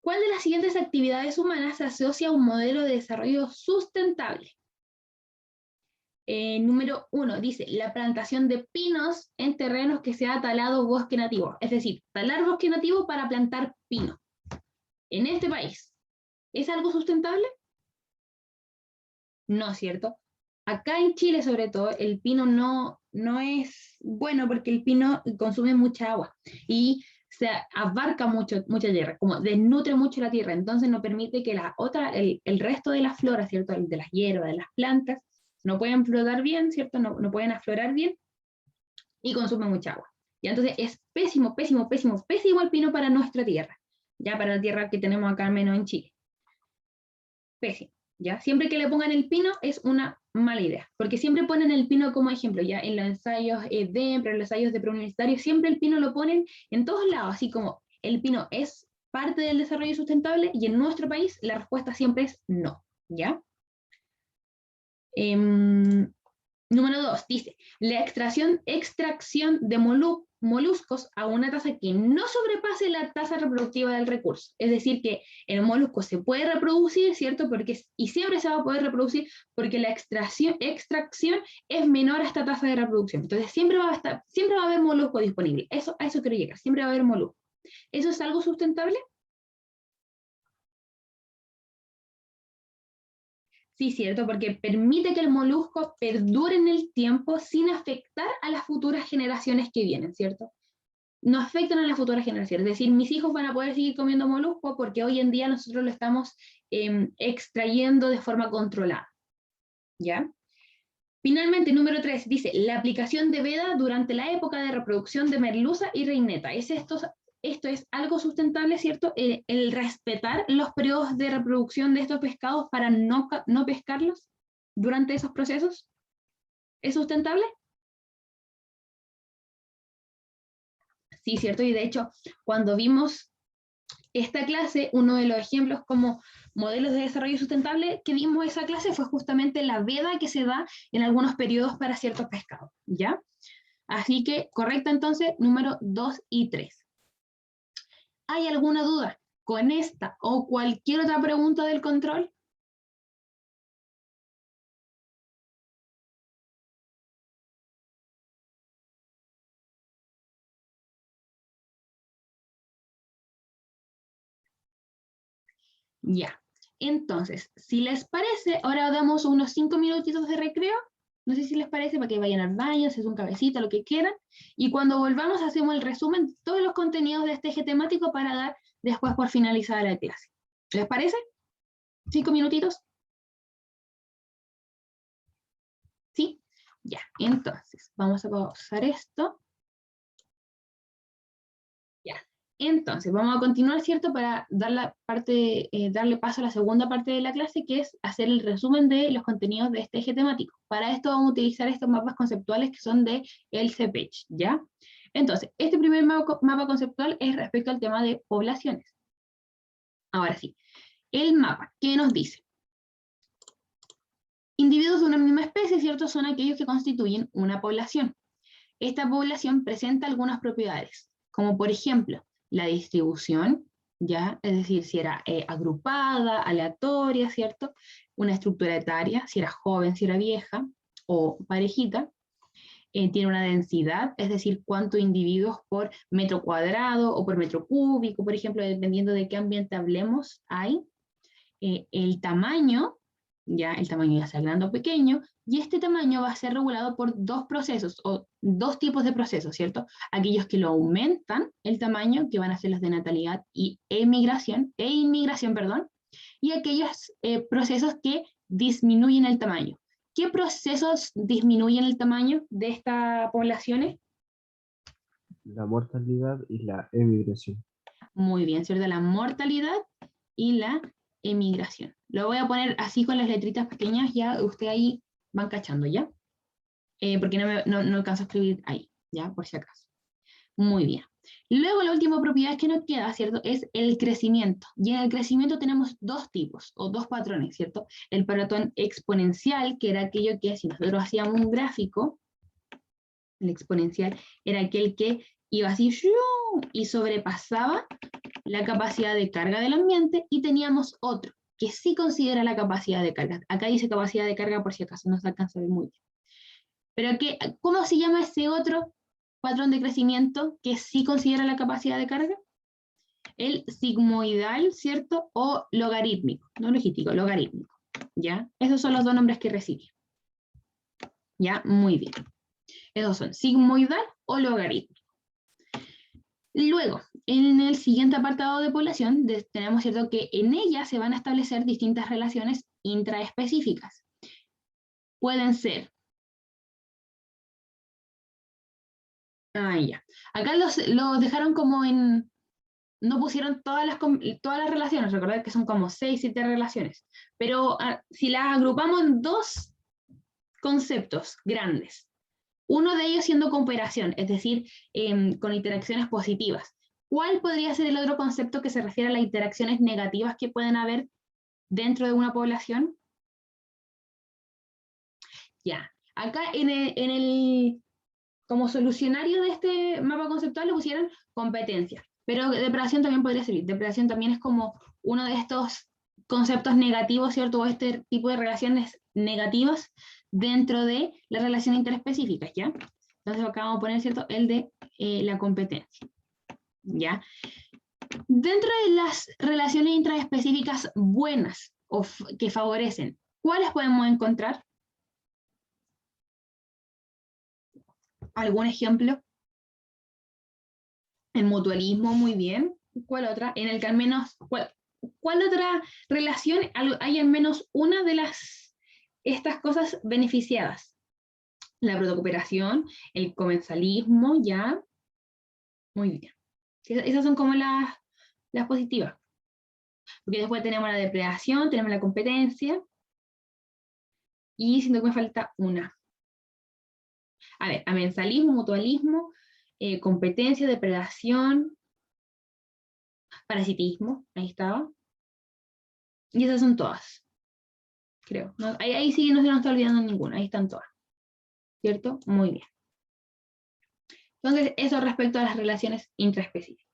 ¿Cuál de las siguientes actividades humanas se asocia a un modelo de desarrollo sustentable? Número 1 dice, la plantación de pinos en terrenos que se ha talado bosque nativo. Es decir, talar bosque nativo para plantar pino. En este país, ¿es algo sustentable? No, ¿cierto? Acá en Chile, sobre todo, el pino no es bueno porque el pino consume mucha agua y se abarca mucha tierra, como desnutre mucho la tierra, entonces no permite que el resto de la flora, ¿cierto? De las hierbas, de las plantas, no pueden flotar bien, ¿cierto? No pueden aflorar bien y consume mucha agua. Y entonces es pésimo, pésimo, pésimo, pésimo el pino para nuestra tierra, ya para la tierra que tenemos acá, al menos en Chile. Pésimo. ¿Ya? Siempre que le pongan el pino es una mala idea, porque siempre ponen el pino como ejemplo, ya en los ensayos pero en los ensayos de preuniversitario, siempre el pino lo ponen en todos lados, así como el pino es parte del desarrollo sustentable y en nuestro país la respuesta siempre es no, ¿ya? Número 2, dice, la extracción de moluscos a una tasa que no sobrepase la tasa reproductiva del recurso. Es decir, que el molusco se puede reproducir, ¿cierto? Y siempre se va a poder reproducir porque la extracción es menor a esta tasa de reproducción. Entonces siempre va a haber molusco disponible. A eso quiero llegar, siempre va a haber molusco. ¿Eso es algo sustentable? Sí, cierto, porque permite que el molusco perdure en el tiempo sin afectar a las futuras generaciones que vienen, ¿cierto? No afectan a las futuras generaciones. Es decir, mis hijos van a poder seguir comiendo molusco porque hoy en día nosotros lo estamos extrayendo de forma controlada, ¿ya? Finalmente, número 3, dice, la aplicación de veda durante la época de reproducción de merluza y reineta. Esto es algo sustentable, ¿cierto? El respetar los periodos de reproducción de estos pescados para no pescarlos durante esos procesos. ¿Es sustentable? Sí, ¿cierto? Y de hecho, cuando vimos esta clase, uno de los ejemplos como modelos de desarrollo sustentable que vimos esa clase fue justamente la veda que se da en algunos periodos para ciertos pescados, ¿ya? Así que, correcta entonces, número 2 y 3. ¿Hay alguna duda con esta o cualquier otra pregunta del control? Ya. Entonces, si les parece, ahora damos unos 5 minutitos de recreo. No sé si les parece, para que vayan al baño, se un cabecita, lo que quieran. Y cuando volvamos, hacemos el resumen de todos los contenidos de este eje temático para dar después por finalizada la clase. ¿Les parece? 5 minutitos. ¿Sí? Ya. Entonces, vamos a pausar esto. Ya. Entonces, vamos a continuar, ¿cierto? Para darle paso a la segunda parte de la clase, que es hacer el resumen de los contenidos de este eje temático. Para esto vamos a utilizar estos mapas conceptuales que son de el CPECH, ¿ya? Entonces, este primer mapa conceptual es respecto al tema de poblaciones. Ahora sí, el mapa, ¿qué nos dice? Individuos de una misma especie, ¿cierto? Son aquellos que constituyen una población. Esta población presenta algunas propiedades, como por ejemplo, la distribución, ¿ya? Es decir, si era agrupada, aleatoria, ¿cierto? Una estructura etaria, si era joven, si era vieja, o parejita. Tiene una densidad, es decir, cuántos individuos por metro cuadrado o por metro cúbico, por ejemplo, dependiendo de qué ambiente hablemos, hay. El tamaño, ya el tamaño ya sea grande o pequeño, y este tamaño va a ser regulado por dos procesos o dos tipos de procesos, ¿cierto? Aquellos que lo aumentan el tamaño, que van a ser los de natalidad e inmigración, perdón, y aquellos procesos que disminuyen el tamaño. ¿Qué procesos disminuyen el tamaño de estas poblaciones? La mortalidad y la emigración. Muy bien, ¿cierto? La mortalidad y la emigración. Lo voy a poner así con las letritas pequeñas, ya usted ahí van cachando, ¿ya? Porque no alcanzo a escribir ahí, ¿ya? Por si acaso. Muy bien. Luego la última propiedad que nos queda, ¿cierto? Es el crecimiento. Y en el crecimiento tenemos dos tipos o dos patrones, ¿cierto? El patrón exponencial, que era aquello que si nosotros hacíamos un gráfico, el exponencial era aquel que iba así y sobrepasaba la capacidad de carga del ambiente, y teníamos otro, que sí considera la capacidad de carga. Acá dice capacidad de carga por si acaso, no se alcanza a ver muy bien. Pero ¿cómo se llama ese otro patrón de crecimiento que sí considera la capacidad de carga? El sigmoidal, ¿cierto? O logarítmico, no logístico, logarítmico, ¿ya? Esos son los dos nombres que recibe. ¿Ya? Muy bien. Esos son sigmoidal o logarítmico. Luego, en el siguiente apartado de población, tenemos, ¿cierto?, que en ella se van a establecer distintas relaciones intraespecíficas. Pueden ser... ya. Acá los dejaron como en... No pusieron todas las relaciones, recordad que son como 6, 7 relaciones, pero si las agrupamos en dos conceptos grandes, uno de ellos siendo cooperación, es decir, con interacciones positivas. ¿Cuál podría ser el otro concepto que se refiere a las interacciones negativas que pueden haber dentro de una población? Ya, acá como solucionario de este mapa conceptual le pusieron competencia. Pero depredación también podría servir. Depredación también es como uno de estos conceptos negativos, ¿cierto? O este tipo de relaciones negativas dentro de las relaciones interespecíficas, ¿ya? Entonces acá vamos a poner, ¿cierto?, el de la competencia, ¿ya? Dentro de las relaciones intraespecíficas buenas o que favorecen, ¿cuáles podemos encontrar? ¿Algún ejemplo? El mutualismo, muy bien. ¿Cuál otra? En el que al menos, ¿cuál otra relación hay al menos una de estas cosas beneficiadas? La protocooperación, el comensalismo, ya. Muy bien. Esas son como las positivas. Porque después tenemos la depredación, tenemos la competencia. Y siento que me falta una. A ver, amensalismo, mutualismo, competencia, depredación, parasitismo, ahí estaba. Y esas son todas, creo. ¿No? Ahí sí no se nos está olvidando ninguna, ahí están todas. ¿Cierto? Muy bien. Entonces, eso respecto a las relaciones intraespecíficas.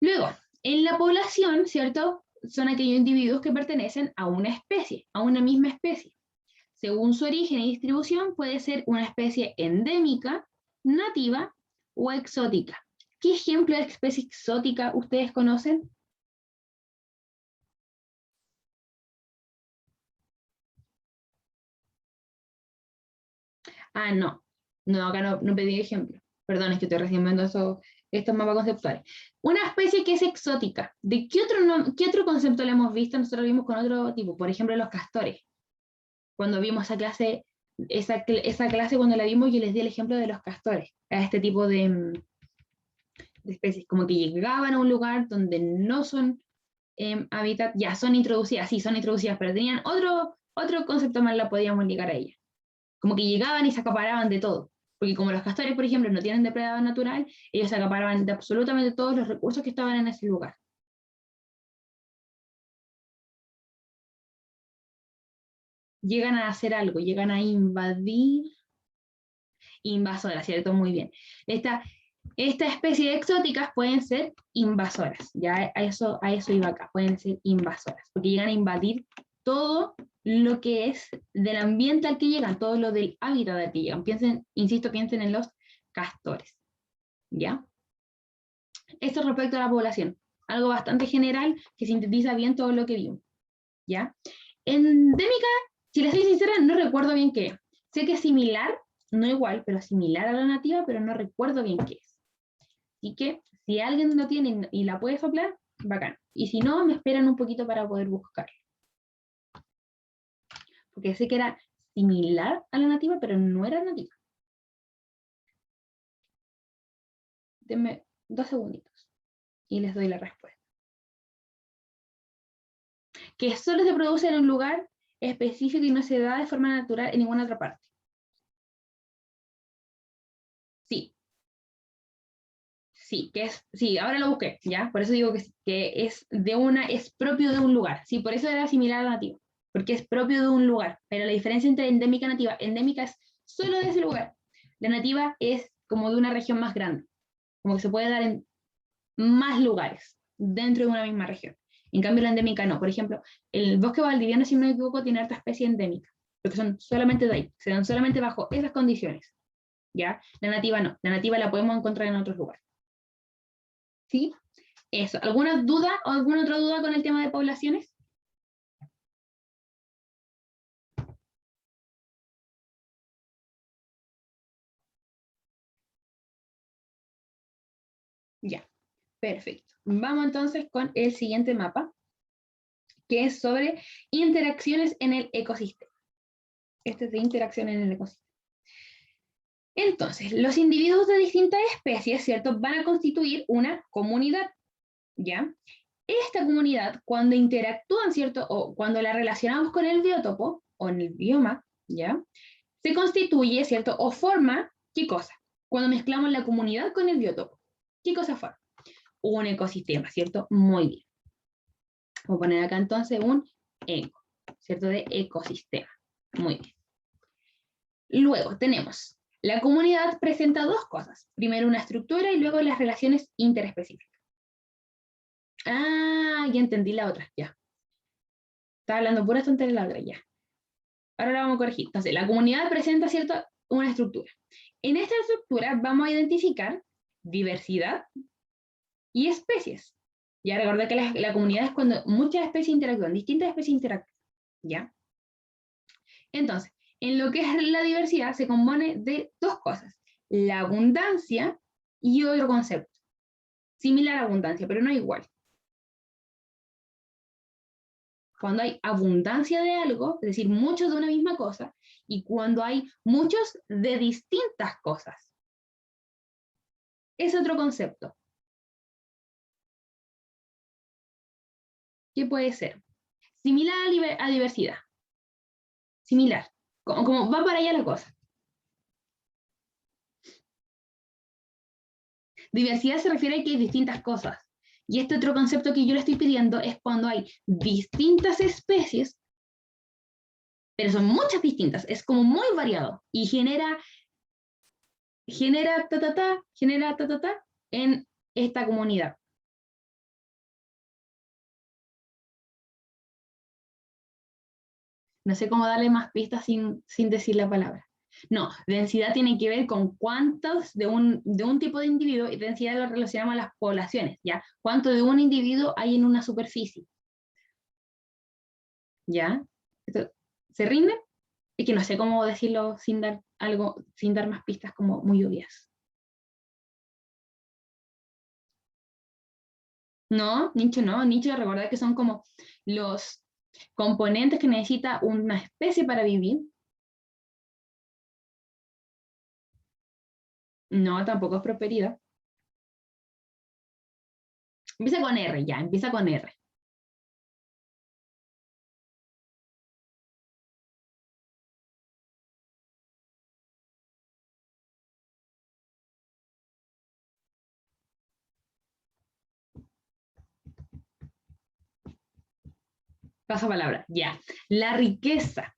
Luego, en la población, ¿cierto?, son aquellos individuos que pertenecen a una especie, a una misma especie. Según su origen y distribución, puede ser una especie endémica, nativa o exótica. ¿Qué ejemplo de especie exótica ustedes conocen? Ah, no. No, acá no pedí ejemplo. Perdón, es que estoy recién viendo estos mapas conceptuales. Una especie que es exótica. ¿De qué otro concepto le hemos visto? Nosotros lo vimos con otro tipo. Por ejemplo, los castores. Cuando vimos esa clase cuando la vimos, yo les di el ejemplo de los castores. A este tipo de especies. Como que llegaban a un lugar donde no son hábitat, ya son introducidas. Sí, son introducidas, pero tenían otro concepto más, la podíamos ligar a ellas. Como que llegaban y se acaparaban de todo. Porque como los castores, por ejemplo, no tienen depredador natural, ellos se acaparaban de absolutamente todos los recursos que estaban en ese lugar. Llegan a hacer algo, llegan a invadir, invasoras, ¿cierto? Muy bien. Esta especie de exóticas pueden ser invasoras, ya a eso iba acá, pueden ser invasoras, porque llegan a invadir todo lo que es del ambiente al que llegan, todo lo del hábitat al que llegan. Piensen en los castores, ¿ya? Esto respecto a la población, algo bastante general que sintetiza bien todo lo que vimos, ¿ya? Endémica, si les soy sincera, no recuerdo bien qué es. Sé que es similar, no igual, pero similar a la nativa, pero no recuerdo bien qué es. Así que, si alguien lo tiene y la puede soplar, bacán. Y si no, me esperan un poquito para poder buscar. Porque sé que era similar a la nativa, pero no era nativa. Denme 2 segunditos y les doy la respuesta. Que solo se produce en un lugar específico y no se da de forma natural en ninguna otra parte. Sí. Sí, sí, ahora lo busqué, ¿ya? Por eso digo que es propio de un lugar. Sí, por eso era similar a la nativa, porque es propio de un lugar. Pero la diferencia entre endémica y nativa, endémica es solo de ese lugar. La nativa es como de una región más grande, como que se puede dar en más lugares dentro de una misma región. En cambio, la endémica no. Por ejemplo, el bosque valdiviano, si no me equivoco, tiene harta especie endémica, porque son solamente de ahí, se dan solamente bajo esas condiciones. ¿Ya? La nativa no, la nativa la podemos encontrar en otros lugares. ¿Sí? Eso. ¿Alguna duda o alguna otra duda con el tema de poblaciones? Ya, perfecto. Vamos entonces con el siguiente mapa, que es sobre interacciones en el ecosistema. Este es de interacción en el ecosistema. Entonces, los individuos de distintas especies, ¿cierto?, van a constituir una comunidad, ¿ya? Esta comunidad, cuando interactúan, ¿cierto?, o cuando la relacionamos con el biótopo o en el bioma, ¿ya?, se constituye, ¿cierto?, o forma, ¿qué cosa? Cuando mezclamos la comunidad con el biótopo, ¿qué cosa forma? Un ecosistema, ¿cierto? Muy bien. Voy a poner acá entonces un eco, ¿cierto?, de ecosistema. Muy bien. Luego tenemos, la comunidad presenta dos cosas. Primero una estructura y luego las relaciones interespecíficas. Ah, ya entendí la otra, ya. Estaba hablando pura tontería la otra, ya. Ahora la vamos a corregir. Entonces, la comunidad presenta, ¿cierto?, una estructura. En esta estructura vamos a identificar diversidad y especies. Ya recordé que la comunidad es cuando muchas especies interactúan, distintas especies interactúan, ¿ya? Entonces, en lo que es la diversidad se compone de dos cosas, la abundancia y otro concepto. Similar a abundancia, pero no igual. Cuando hay abundancia de algo, es decir, muchos de una misma cosa, y cuando hay muchos de distintas cosas. Es otro concepto. ¿Qué puede ser? Similar a diversidad. Similar. Como va para allá la cosa. Diversidad se refiere a que hay distintas cosas. Y este otro concepto que yo le estoy pidiendo es cuando hay distintas especies, pero son muchas distintas, es como muy variado y genera en esta comunidad. No sé cómo darle más pistas sin decir la palabra. No, densidad tiene que ver con cuántos de un tipo de individuo, y densidad lo relacionamos a las poblaciones, ¿ya? ¿Cuánto de un individuo hay en una superficie? ¿Ya? ¿Se rinde? Es que no sé cómo decirlo sin dar algo, sin dar más pistas como muy obvias. No, nicho no, nicho recordar que son como los componentes que necesita una especie para vivir. No, tampoco es prosperidad. Empieza con R, ya, empieza con R. Pasa palabra, ya. La riqueza.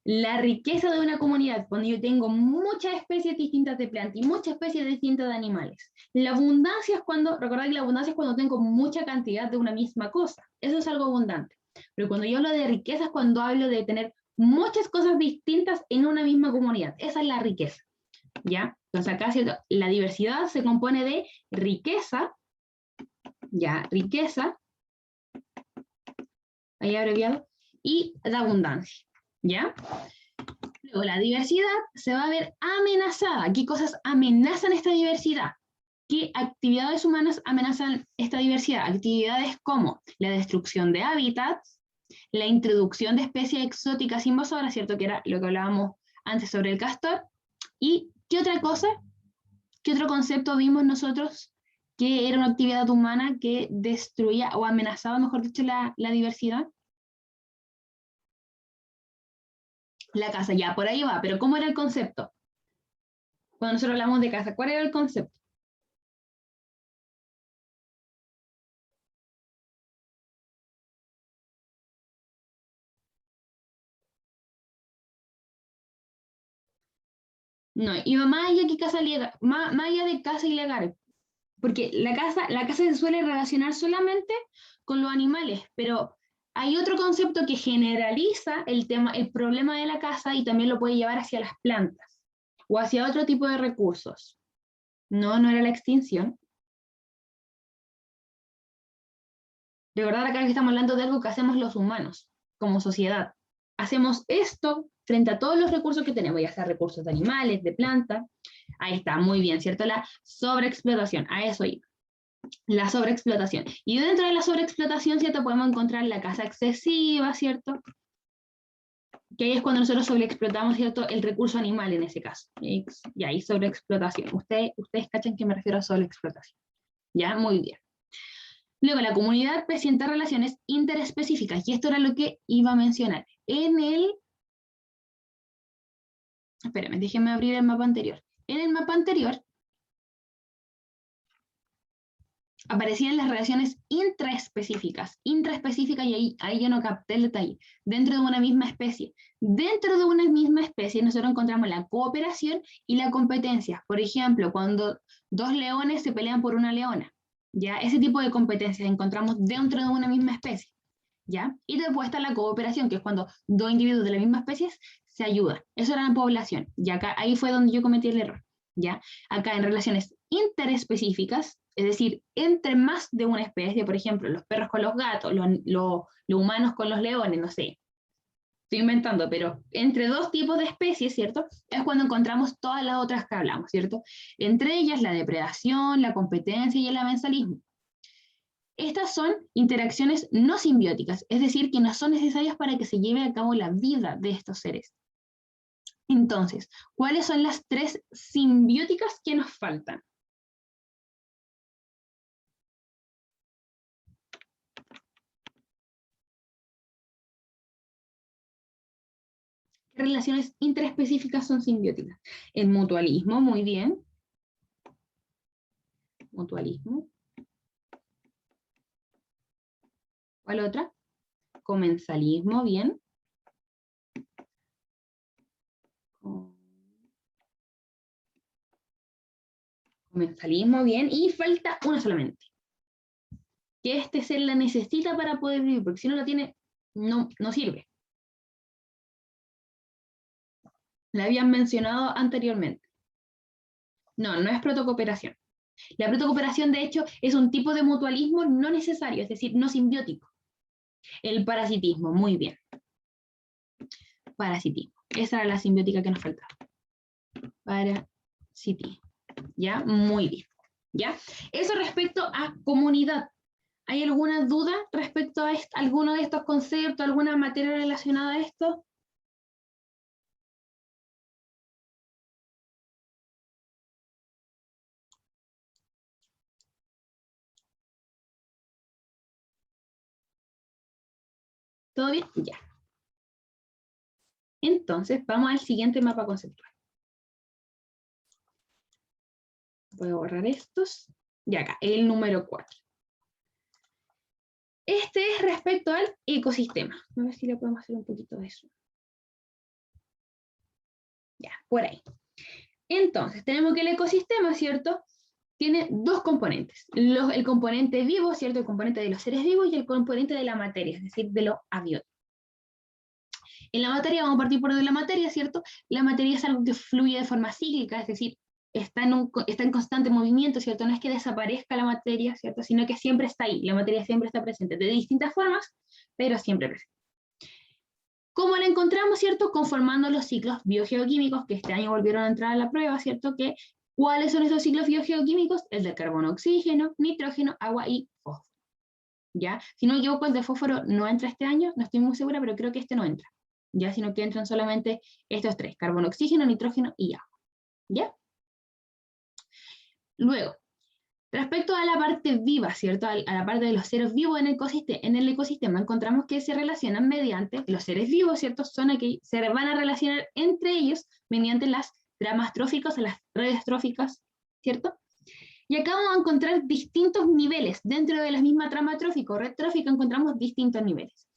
La riqueza de una comunidad, cuando yo tengo muchas especies distintas de plantas y muchas especies distintas de animales. La abundancia es cuando, recordad que la abundancia es cuando tengo mucha cantidad de una misma cosa. Eso es algo abundante. Pero cuando yo hablo de riqueza es cuando hablo de tener muchas cosas distintas en una misma comunidad. Esa es la riqueza. ¿Ya? Entonces acá, ¿cierto?, la diversidad se compone de riqueza, ya, riqueza, ahí abreviado, y de abundancia. ¿Ya? Luego, la diversidad se va a ver amenazada. ¿Qué cosas amenazan esta diversidad? ¿Qué actividades humanas amenazan esta diversidad? Actividades como la destrucción de hábitats, la introducción de especies exóticas invasoras, ¿cierto? Que era lo que hablábamos antes sobre el castor. ¿Y qué otra cosa? ¿Qué otro concepto vimos nosotros que era una actividad humana que destruía o amenazaba, mejor dicho, la diversidad? La casa, ya, por ahí va, pero ¿cómo era el concepto? Cuando nosotros hablamos de casa, ¿cuál era el concepto? No, iba más allá, que casa más allá de casa ilegal. Porque la casa se suele relacionar solamente con los animales, pero hay otro concepto que generaliza el problema de la casa y también lo puede llevar hacia las plantas o hacia otro tipo de recursos. No, no era la extinción. Recordar acá que estamos hablando de algo que hacemos los humanos como sociedad. Hacemos esto frente a todos los recursos que tenemos, ya sea recursos de animales, de plantas. Ahí está, muy bien, ¿cierto? La sobreexplotación, a eso iba. La sobreexplotación. Y dentro de la sobreexplotación, ¿cierto? Podemos encontrar la caza excesiva, ¿cierto? Que ahí es cuando nosotros sobreexplotamos, ¿cierto? El recurso animal en ese caso. Y ahí sobreexplotación. Ustedes cachan que me refiero a sobreexplotación. ¿Ya? Muy bien. Luego, la comunidad presenta relaciones interespecíficas, y esto era lo que iba a mencionar. Espérame, déjenme abrir el mapa anterior. En el mapa anterior aparecían las relaciones intraespecíficas, y ahí yo no capté el detalle, dentro de una misma especie. Dentro de una misma especie nosotros encontramos la cooperación y la competencia. Por ejemplo, cuando dos leones se pelean por una leona, ¿ya? Ese tipo de competencias encontramos dentro de una misma especie, ¿ya? Y después está la cooperación, que es cuando dos individuos de la misma especie se ayudan. Eso era la población, y acá, ahí fue donde yo cometí el error, ¿ya? Acá en relaciones interespecíficas, es decir, entre más de una especie, por ejemplo, los perros con los gatos, los humanos con los leones, no sé, estoy inventando, pero entre dos tipos de especies, ¿cierto? Es cuando encontramos todas las otras que hablamos, ¿cierto? Entre ellas la depredación, la competencia y el amensalismo. Estas son interacciones no simbióticas, es decir, que no son necesarias para que se lleve a cabo la vida de estos seres. Entonces, ¿cuáles son las tres simbióticas que nos faltan? ¿Qué relaciones interespecíficas son simbióticas? El mutualismo, muy bien. Mutualismo. ¿Cuál otra? Comensalismo, bien. Comensalismo, bien. Y falta una solamente. Que este ser la necesita para poder vivir, porque si no la tiene, no sirve. La habían mencionado anteriormente. No, no es protocooperación. La protocooperación, de hecho, es un tipo de mutualismo no necesario, es decir, no simbiótico. El parasitismo, muy bien. Parasitismo. Esa era la simbiótica que nos faltaba. Parasitismo. ¿Ya? Muy bien. ¿Ya? Eso respecto a comunidad. ¿Hay alguna duda respecto a alguno de estos conceptos, alguna materia relacionada a esto? ¿Todo bien? Ya. Entonces, vamos al siguiente mapa conceptual. Voy a borrar estos. Y acá, el número 4. Este es respecto al ecosistema. A ver si le podemos hacer un poquito de eso. Ya, por ahí. Entonces, tenemos que el ecosistema, ¿cierto? Tiene dos componentes. El componente vivo, ¿cierto? El componente de los seres vivos y el componente de la materia, es decir, de lo abiótico. En la materia, vamos a partir por de la materia, ¿cierto? La materia es algo que fluye de forma cíclica, es decir, está en constante movimiento, ¿cierto? No es que desaparezca la materia, ¿cierto? Sino que siempre está ahí, la materia siempre está presente, de distintas formas, pero siempre presente. ¿Cómo la encontramos, cierto? Conformando los ciclos biogeoquímicos, que este año volvieron a entrar a la prueba, ¿cierto? ¿Cuáles son esos ciclos biogeoquímicos? El de carbono, oxígeno, nitrógeno, agua y fósforo. ¿Ya? Si no me equivoco, el de fósforo no entra este año, no estoy muy segura, pero creo que este no entra. ¿Ya? Sino que entran solamente estos tres, carbono, oxígeno, nitrógeno y agua. ¿Ya? Luego, respecto a la parte viva, ¿cierto? A la parte de los seres vivos en el ecosistema, encontramos que se relacionan mediante, los seres vivos, ¿cierto? Se van a relacionar entre ellos mediante las tramas tróficas o las redes tróficas, ¿cierto? Y acá vamos a encontrar distintos niveles. Dentro de la misma trama trófica o red trófica encontramos distintos niveles.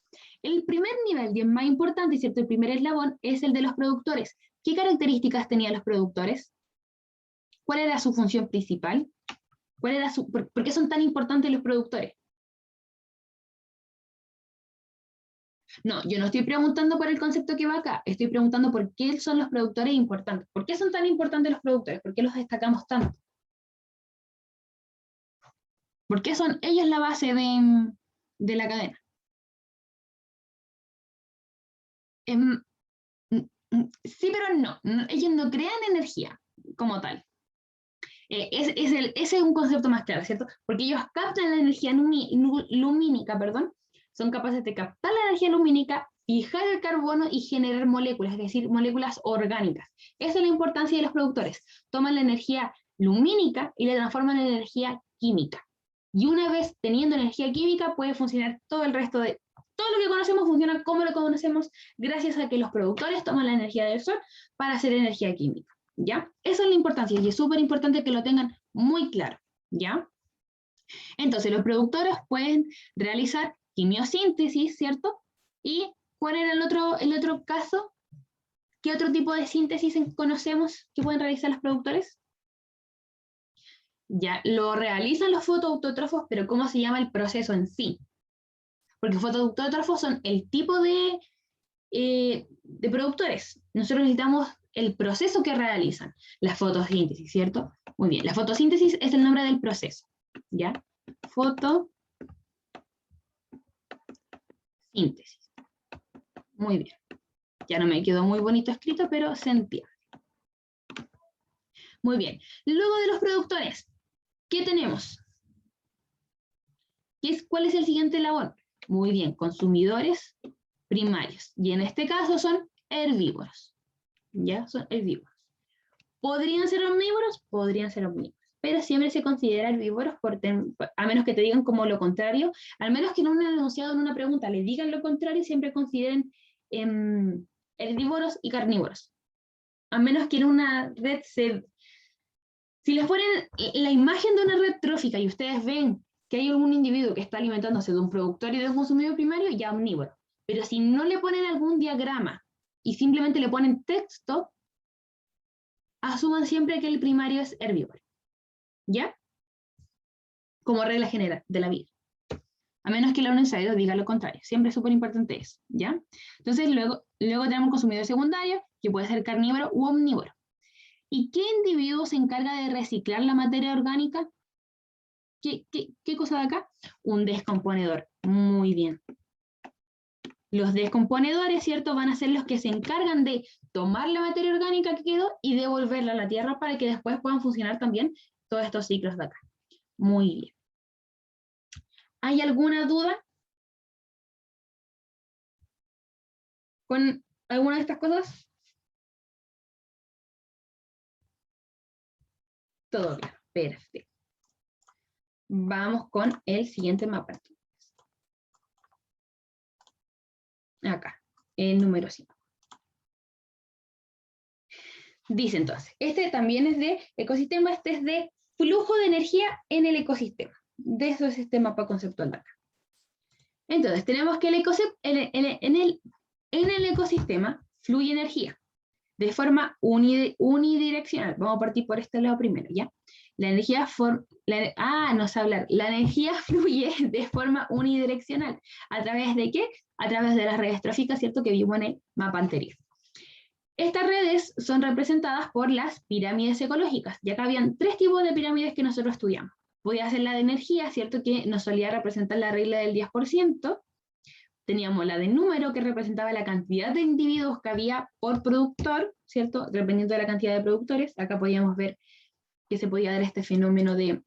El primer nivel, y el más importante, ¿cierto? El primer eslabón es el de los productores. ¿Qué características tenían los productores? ¿Cuál era su función principal? ¿Cuál era por qué son tan importantes los productores? No, yo no estoy preguntando por el concepto que va acá, estoy preguntando por qué son los productores importantes. ¿Por qué son tan importantes los productores? ¿Por qué los destacamos tanto? ¿Por qué son ellos la base de la cadena? Sí, pero no, ellos no crean energía como tal. Ese es un concepto más claro, ¿cierto? Porque ellos captan la energía lumínica, perdón, son capaces de captar la energía lumínica, fijar el carbono y generar moléculas, es decir, moléculas orgánicas. Esa es la importancia de los productores. Toman la energía lumínica y la transforman en energía química. Y una vez teniendo energía química, puede funcionar todo el resto de... Todo lo que conocemos funciona como lo conocemos gracias a que los productores toman la energía del sol para hacer energía química. ¿Ya? Esa es la importancia y es súper importante que lo tengan muy claro, ¿ya? Entonces, los productores pueden realizar quimiosíntesis, ¿cierto? ¿Y cuál era el otro caso? ¿Qué otro tipo de síntesis conocemos que pueden realizar los productores? Ya, lo realizan los fotoautótrofos, pero ¿cómo se llama el proceso en sí? Porque fotoautótrofos son el tipo de productores. Nosotros necesitamos el proceso que realizan, la fotosíntesis, ¿cierto? Muy bien, la fotosíntesis es el nombre del proceso, ¿ya? Fotosíntesis. Muy bien. Ya no me quedó muy bonito escrito, pero se entiende. Muy bien. Luego de los productores, ¿qué tenemos? ¿Cuál es el siguiente eslabón? Muy bien, consumidores primarios. Y en este caso son herbívoros. ¿Ya? Son herbívoros. ¿Podrían ser omnívoros? Podrían ser omnívoros. Pero siempre se considera herbívoros, a menos que te digan como lo contrario, al menos que en un enunciado, en una pregunta, le digan lo contrario, siempre consideren herbívoros y carnívoros. A menos que en una red si les ponen la imagen de una red trófica y ustedes ven que hay algún individuo que está alimentándose de un productor y de un consumidor primario, ya omnívoro. Pero si no le ponen algún diagrama y simplemente le ponen texto, asuman siempre que el primario es herbívoro. ¿Ya? Como regla general de la vida. A menos que la ensayo diga lo contrario. Siempre es súper importante eso. ¿Ya? Entonces, luego tenemos un consumidor secundario, que puede ser carnívoro u omnívoro. ¿Y qué individuo se encarga de reciclar la materia orgánica? ¿Qué cosa de acá? Un descomponedor. Muy bien. Los descomponedores, ¿cierto? Van a ser los que se encargan de tomar la materia orgánica que quedó y devolverla a la tierra para que después puedan funcionar también todos estos ciclos de acá. Muy bien. ¿Hay alguna duda con alguna de estas cosas? Todo claro. Perfecto. Vamos con el siguiente mapa. Acá, el número 5. Dice entonces, este también es de ecosistema, este es de flujo de energía en el ecosistema. De eso es este mapa conceptual de acá. Entonces, tenemos que en el ecosistema fluye energía de forma unidireccional. Vamos a partir por este lado primero, ¿ya? La energía la energía fluye de forma unidireccional. ¿A través de qué? A través de las redes tróficas, ¿cierto? Que vimos en el mapa anterior. Estas redes son representadas por las pirámides ecológicas. Y acá habían 3 tipos de pirámides que nosotros estudiamos. Podía ser la de energía, ¿cierto? Que nos solía representar la regla del 10%. Teníamos la de número, que representaba la cantidad de individuos que había por productor, ¿cierto? Dependiendo de la cantidad de productores. Acá podíamos ver que se podía dar este fenómeno de,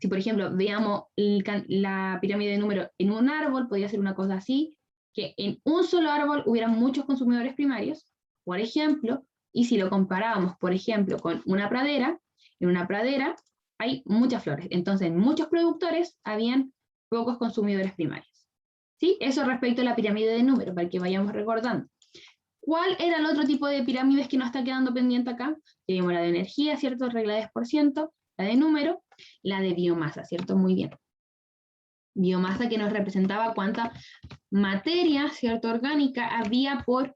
si por ejemplo veamos la pirámide de número en un árbol, podría ser una cosa así, que en un solo árbol hubieran muchos consumidores primarios, por ejemplo, y si lo comparábamos, por ejemplo, con una pradera, en una pradera hay muchas flores, entonces en muchos productores habían pocos consumidores primarios. ¿Sí? Eso respecto a la pirámide de número, para que vayamos recordando. ¿Cuál era el otro tipo de pirámides que nos está quedando pendiente acá? Tenemos la de energía, ¿cierto? Regla de 10%, la de número, la de biomasa, ¿cierto? Muy bien. Biomasa que nos representaba cuánta materia, ¿cierto? Orgánica había por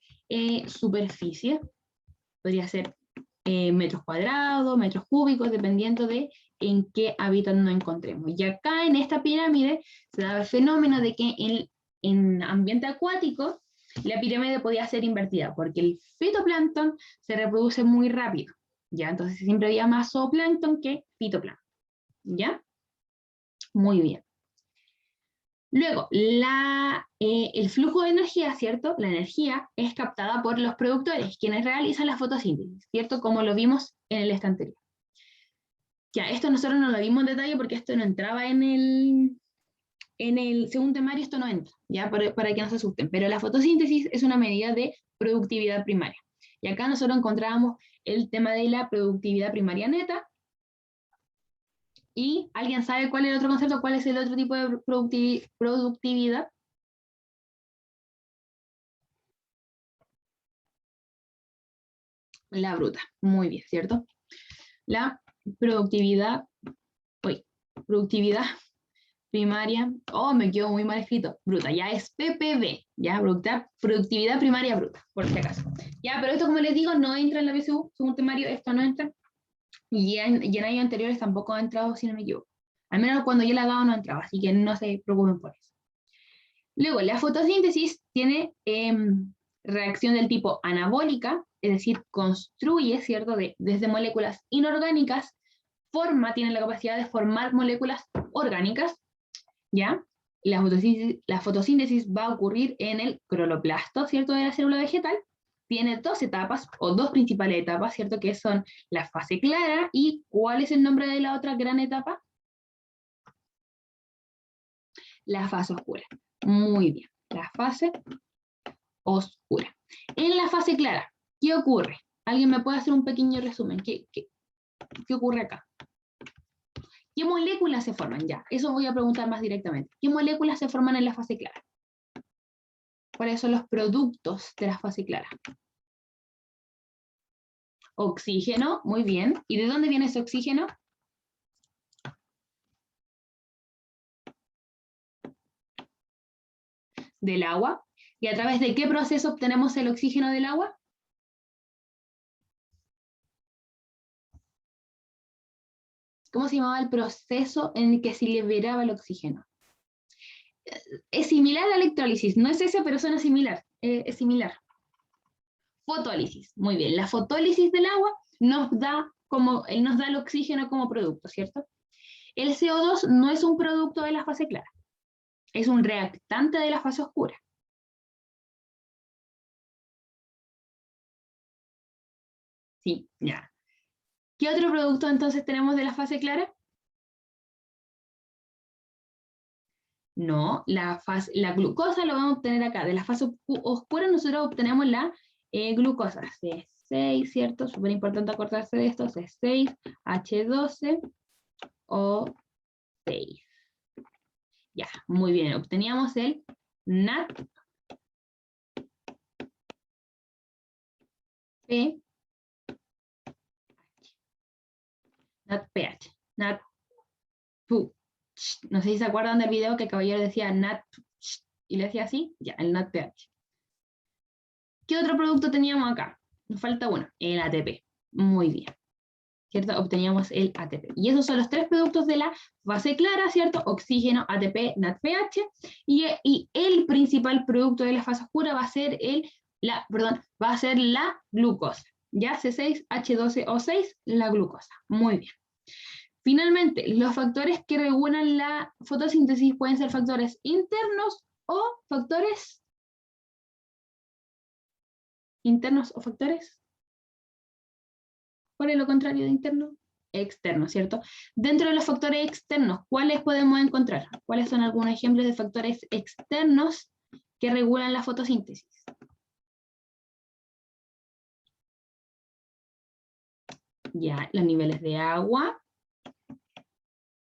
superficie. Podría ser metros cuadrados, metros cúbicos, dependiendo de en qué hábitat nos encontremos. Y acá en esta pirámide se da el fenómeno de que en ambiente acuático la pirámide podía ser invertida, porque el fitoplancton se reproduce muy rápido, ¿ya? Entonces siempre había más zooplancton que fitoplancton, ¿ya? Muy bien. Luego, el flujo de energía, ¿cierto? La energía es captada por los productores, quienes realizan la fotosíntesis, ¿cierto? Como lo vimos en el anterior. Ya, esto nosotros no lo vimos en detalle porque esto no entraba en el segundo temario, esto no entra, ¿ya? Para que no se asusten. Pero la fotosíntesis es una medida de productividad primaria. Y acá nosotros encontrábamos el tema de la productividad primaria neta. ¿Y alguien sabe cuál es el otro concepto? ¿Cuál es el otro tipo de productividad? La bruta. Muy bien, ¿cierto? La productividad primaria, me quedó muy mal escrito, bruta, ya es PPB, ya, productividad primaria bruta, por si acaso. Ya, pero esto, como les digo, no entra en la BSU, segundo temario, esto no entra, y en años anteriores tampoco ha entrado, si no me equivoco. Al menos cuando yo la he dado no entraba, así que no se preocupen por eso. Luego, la fotosíntesis tiene reacción del tipo anabólica, es decir, construye, ¿cierto?, desde moléculas inorgánicas, tiene la capacidad de formar moléculas orgánicas, ¿ya? La fotosíntesis va a ocurrir en el cloroplasto, ¿cierto?, de la célula vegetal. Tiene dos etapas, o dos principales etapas, ¿cierto?, que son la fase clara, y ¿cuál es el nombre de la otra gran etapa? La fase oscura. Muy bien, la fase oscura. En la fase clara, ¿qué ocurre? ¿Alguien me puede hacer un pequeño resumen? ¿Qué ocurre acá? ¿Qué moléculas se forman? Ya, eso voy a preguntar más directamente. ¿Qué moléculas se forman en la fase clara? ¿Cuáles son los productos de la fase clara? Oxígeno, muy bien. ¿Y de dónde viene ese oxígeno? Del agua. ¿Y a través de qué proceso obtenemos el oxígeno del agua? ¿Cómo se llamaba el proceso en el que se liberaba el oxígeno? Es similar a la electrólisis, no es ese, pero suena similar, es similar. Fotólisis, muy bien. La fotólisis del agua nos da el oxígeno como producto, ¿cierto? El CO2 no es un producto de la fase clara, es un reactante de la fase oscura. Sí, ya. ¿Qué otro producto entonces tenemos de la fase clara? No, la glucosa lo vamos a obtener acá. De la fase oscura nosotros obtenemos la glucosa. C6, ¿cierto? Súper importante acordarse de esto. C6, H12O6. Ya, muy bien. Obteníamos el NADPH. NADPH. No sé si se acuerdan del video que el caballero decía NADPH y le decía así. Ya, el NADPH. ¿Qué otro producto teníamos acá? Nos falta uno, el ATP. Muy bien. ¿Cierto? Obteníamos el ATP. Y esos son los tres productos de la fase clara, ¿cierto? Oxígeno, ATP, NADPH. Y el principal producto de la fase oscura va a ser la glucosa. Ya, C6H12O6, la glucosa. Muy bien. Finalmente, los factores que regulan la fotosíntesis pueden ser factores internos o factores ¿Cuál es lo contrario de interno? Externo, ¿cierto? Dentro de los factores externos, ¿cuáles podemos encontrar? ¿Cuáles son algunos ejemplos de factores externos que regulan la fotosíntesis? Ya, los niveles de agua.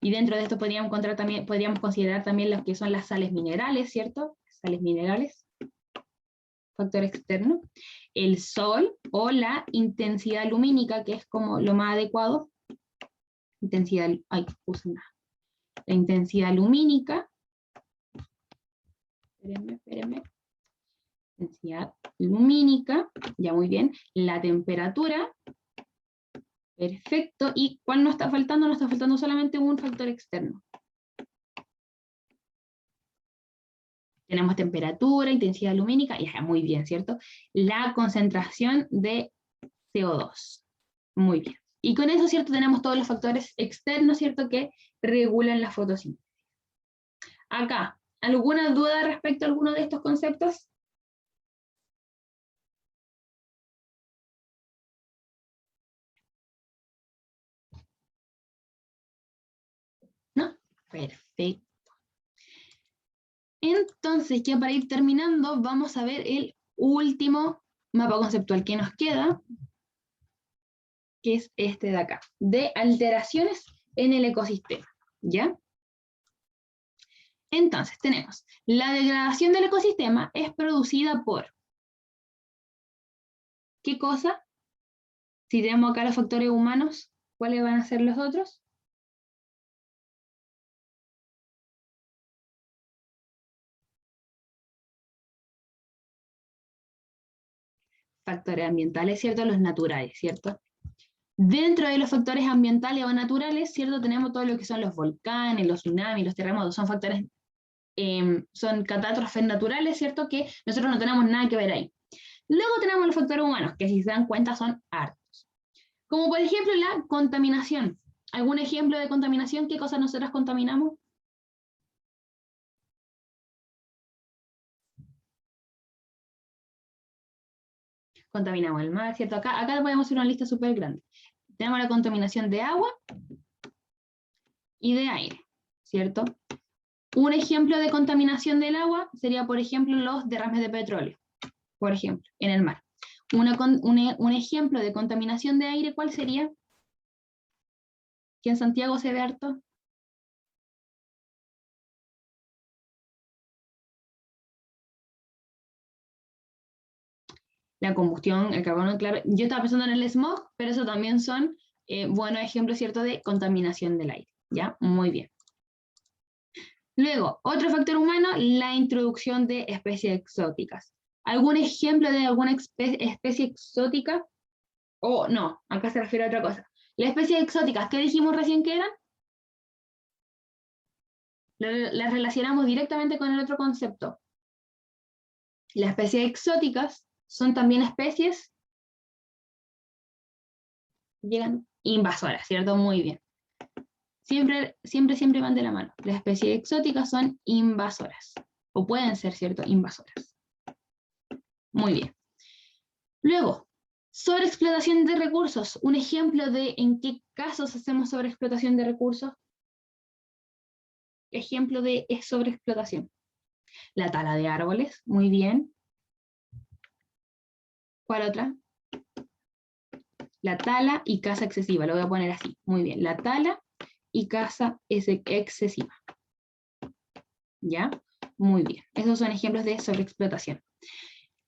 Y dentro de esto podríamos considerar también los que son las sales minerales, ¿cierto? Sales minerales. Factor externo. El sol o la intensidad lumínica, que es como lo más adecuado. La intensidad lumínica. Espérenme. Intensidad lumínica, ya muy bien. La temperatura Perfecto. ¿Y cuál nos está faltando? Nos está faltando solamente un factor externo. Tenemos temperatura, intensidad lumínica, y ya, muy bien, ¿cierto? La concentración de CO2. Muy bien. Y con eso, ¿cierto? Tenemos todos los factores externos, ¿cierto? Que regulan la fotosíntesis. Acá, ¿alguna duda respecto a alguno de estos conceptos? ¿No? Perfecto. Entonces, ya para ir terminando, vamos a ver el último mapa conceptual que nos queda, que es este de acá, de alteraciones en el ecosistema, ¿ya? Entonces, tenemos, la degradación del ecosistema es producida por, ¿qué cosa? Si tenemos acá los factores humanos, ¿cuáles van a ser los otros? Factores ambientales, ¿cierto? Los naturales, ¿cierto? Dentro de los factores ambientales o naturales, ¿cierto? Tenemos todo lo que son los volcanes, los tsunamis, los terremotos, son factores, son catástrofes naturales, ¿cierto? Que nosotros no tenemos nada que ver ahí. Luego tenemos los factores humanos, que si se dan cuenta son hartos. Como por ejemplo la contaminación. ¿Algún ejemplo de contaminación? ¿Qué cosas nosotros contaminamos? Contaminamos el mar, ¿cierto? Acá podemos hacer una lista súper grande. Tenemos la contaminación de agua y de aire, ¿cierto? Un ejemplo de contaminación del agua sería, por ejemplo, los derrames de petróleo, por ejemplo, en el mar. Un ejemplo de contaminación de aire, ¿cuál sería? Que en Santiago se ve harto. La combustión, el carbono, claro. Yo estaba pensando en el smog, pero eso también son buenos ejemplos, ¿cierto?, de contaminación del aire. ¿Ya? Muy bien. Luego, otro factor humano, la introducción de especies exóticas. ¿Algún ejemplo de alguna especie exótica? O no, acá se refiere a otra cosa. Las especies exóticas, ¿qué dijimos recién que eran? Las relacionamos directamente con el otro concepto. Las especies exóticas son también especies, llegan invasoras, ¿cierto? Muy bien. Siempre van de la mano. Las especies exóticas son invasoras, o pueden ser, ¿cierto? Invasoras. Muy bien. Luego, sobreexplotación de recursos. Un ejemplo de en qué casos hacemos sobreexplotación de recursos. Ejemplo de sobreexplotación. La tala de árboles, muy bien. ¿Cuál otra? La tala y caza excesiva, lo voy a poner así. Muy bien, la tala y caza excesiva. ¿Ya? Muy bien. Esos son ejemplos de sobreexplotación.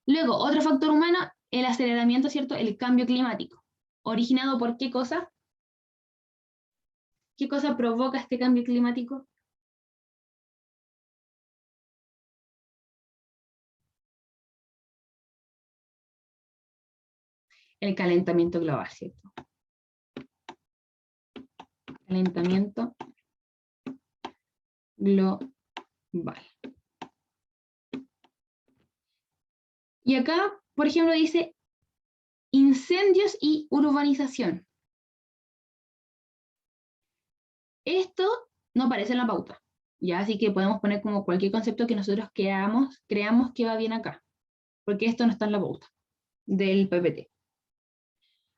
Luego, otro factor humano, el aceleramiento, ¿cierto? El cambio climático. ¿Originado por qué cosa? ¿Qué cosa provoca este cambio climático? El calentamiento global, ¿cierto? Calentamiento global. Y acá, por ejemplo, dice incendios y urbanización. Esto no aparece en la pauta, ¿ya? Así que podemos poner como cualquier concepto que nosotros creamos que va bien acá, porque esto no está en la pauta del PPT.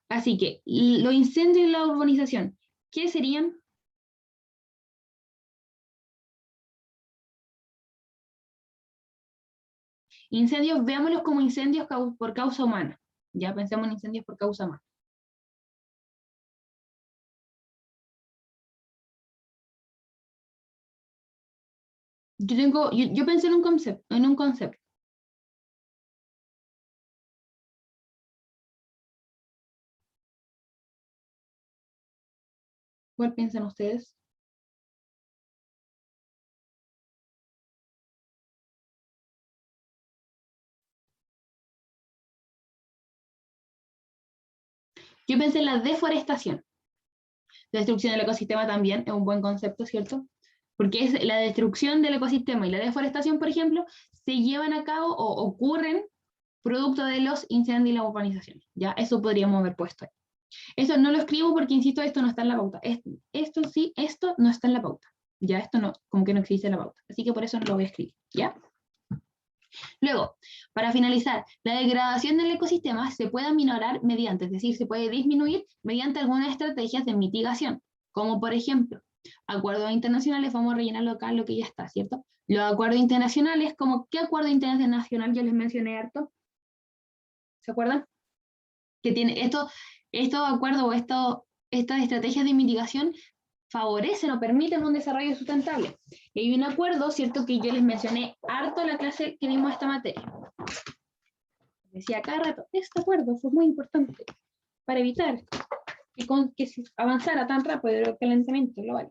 Así que, los incendios y la urbanización, ¿qué serían? Incendios, veámoslos como incendios por causa humana. Ya pensemos en incendios por causa humana. Yo pensé en un concepto. ¿Cuál piensan ustedes? Yo pensé en la deforestación. La destrucción del ecosistema también es un buen concepto, ¿cierto? Porque es la destrucción del ecosistema y la deforestación, por ejemplo, se llevan a cabo o ocurren producto de los incendios y la urbanización. ¿Ya? Eso podríamos haber puesto ahí. Eso no lo escribo porque, insisto, esto no está en la pauta. Esto sí, esto no está en la pauta. Ya, esto no, como que no existe en la pauta. Así que por eso no lo voy a escribir. ¿Ya? Luego, para finalizar, la degradación del ecosistema se puede aminorar mediante, es decir, se puede disminuir mediante algunas estrategias de mitigación, como por ejemplo, acuerdos internacionales, vamos a rellenarlo acá lo que ya está, ¿cierto? Los acuerdos internacionales, como ¿qué acuerdo internacional yo les mencioné harto? ¿Se acuerdan? Que tiene estos acuerdos o estas estrategias de mitigación favorecen o permiten un desarrollo sustentable. Y hay un acuerdo, ¿cierto? Que yo les mencioné harto en la clase que vimos esta materia. Decía cada rato, este acuerdo fue muy importante para evitar que se avanzara tan rápido el calentamiento global.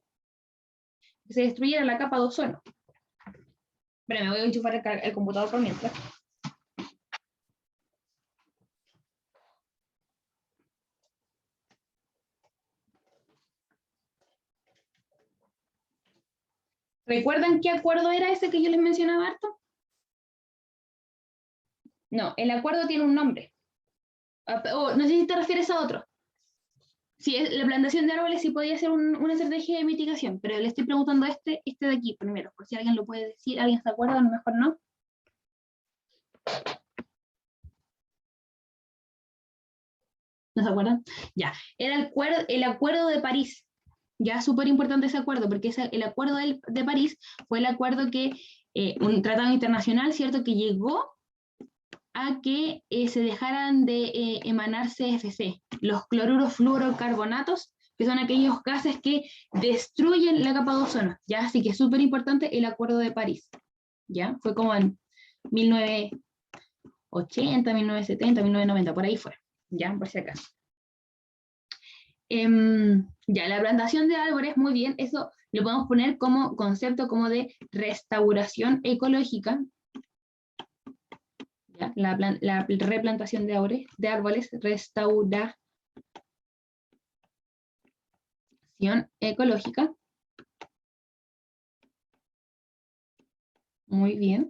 Que se destruyera la capa de ozono. Pero me voy a enchufar el computador por mientras. ¿Recuerdan qué acuerdo era ese que yo les mencionaba harto? No, el acuerdo tiene un nombre. No sé si te refieres a otro. Sí, la plantación de árboles sí podía ser una estrategia de mitigación, pero le estoy preguntando este de aquí primero, por si alguien lo puede decir, alguien se acuerda, a lo mejor no. ¿No se acuerdan? Ya, era el acuerdo de París. Ya, súper importante ese acuerdo, porque el acuerdo de París fue el acuerdo que, un tratado internacional, ¿cierto?, que llegó a que se dejaran de emanar CFC, los cloruros fluorocarbonatos, que son aquellos gases que destruyen la capa de ozono, ¿ya? Así que es súper importante el Acuerdo de París, ¿ya? Fue como en 1980, 1970, 1990, por ahí fue, ¿ya? Por si acaso. Ya, la plantación de árboles, muy bien, eso lo podemos poner como concepto como de restauración ecológica, ¿ya? La replantación de árboles, restauración ecológica. Muy bien.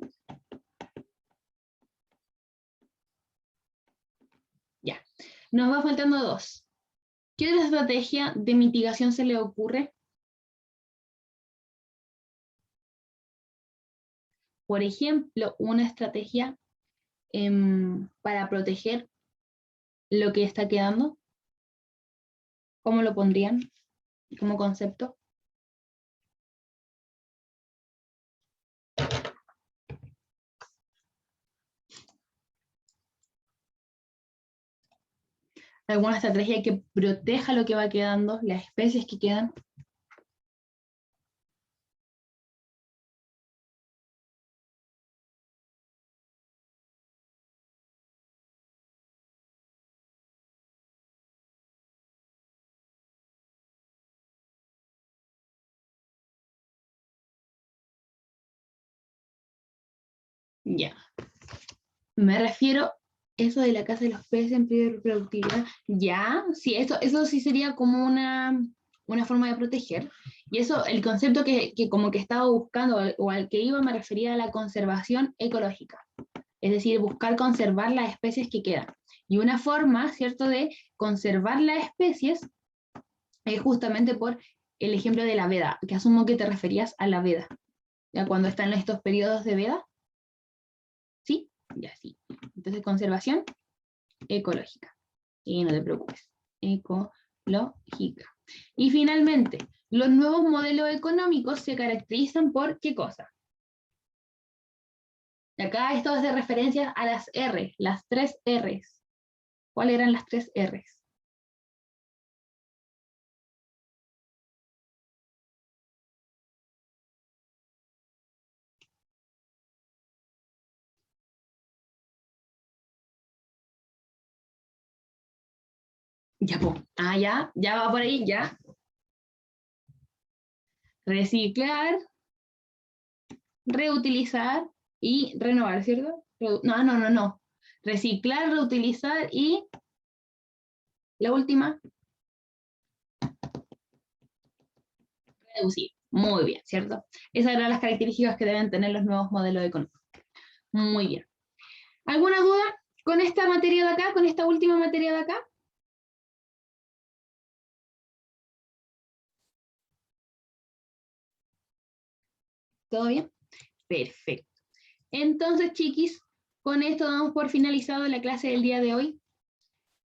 Ya, nos va faltando dos. ¿Qué otra estrategia de mitigación se le ocurre? Por ejemplo, una estrategia para proteger lo que está quedando. ¿Cómo lo pondrían como concepto? ¿Alguna estrategia que proteja lo que va quedando, las especies que quedan? Ya. Me refiero, eso de la casa de los peces en periodo de reproductividad, ya, sí, eso sí sería como una forma de proteger. Y eso, el concepto que como que estaba buscando o al que iba me refería a la conservación ecológica. Es decir, buscar conservar las especies que quedan. Y una forma, ¿cierto?, de conservar las especies es justamente por el ejemplo de la veda, que asumo que te referías a la veda. ¿Ya? Cuando están estos periodos de veda. ¿Sí? Ya, sí. Entonces, conservación ecológica. Y no te preocupes. Ecológica. Y finalmente, los nuevos modelos económicos se caracterizan por ¿qué cosa? Acá esto hace referencia a las R, las 3 Rs. ¿Cuáles eran las 3 Rs? Ya, pues. Ah, ya va por ahí, ya. Reciclar, reutilizar y renovar, ¿cierto? No. Reciclar, reutilizar y La última. Reducir. Muy bien, ¿cierto? Esas eran las características que deben tener los nuevos modelos económicos. Muy bien. ¿Alguna duda con esta materia de acá, con esta última materia de acá? ¿Todo bien? Perfecto. Entonces, chiquis, con esto damos por finalizado la clase del día de hoy.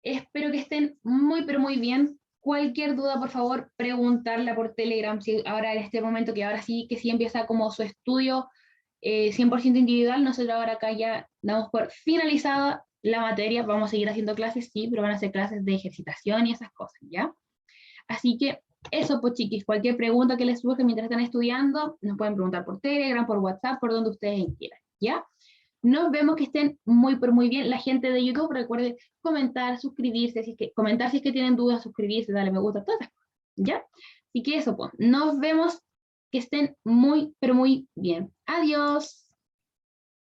Espero que estén muy, pero muy bien. Cualquier duda, por favor, preguntarla por Telegram. Si ahora en este momento, que ahora sí, que sí empieza como su estudio 100% individual, nosotros ahora acá ya damos por finalizada la materia. Vamos a seguir haciendo clases, sí, pero van a ser clases de ejercitación y esas cosas, ¿ya? Así que eso, pues chiquis, cualquier pregunta que les surja mientras están estudiando, nos pueden preguntar por Telegram, por WhatsApp, por donde ustedes quieran, ¿ya? Nos vemos, que estén muy, pero muy bien. La gente de YouTube, recuerde comentar, suscribirse, comentar si es que tienen dudas, suscribirse, darle me gusta, todas esas cosas, ¿ya? Así que eso, pues, nos vemos, que estén muy, pero muy bien. Adiós.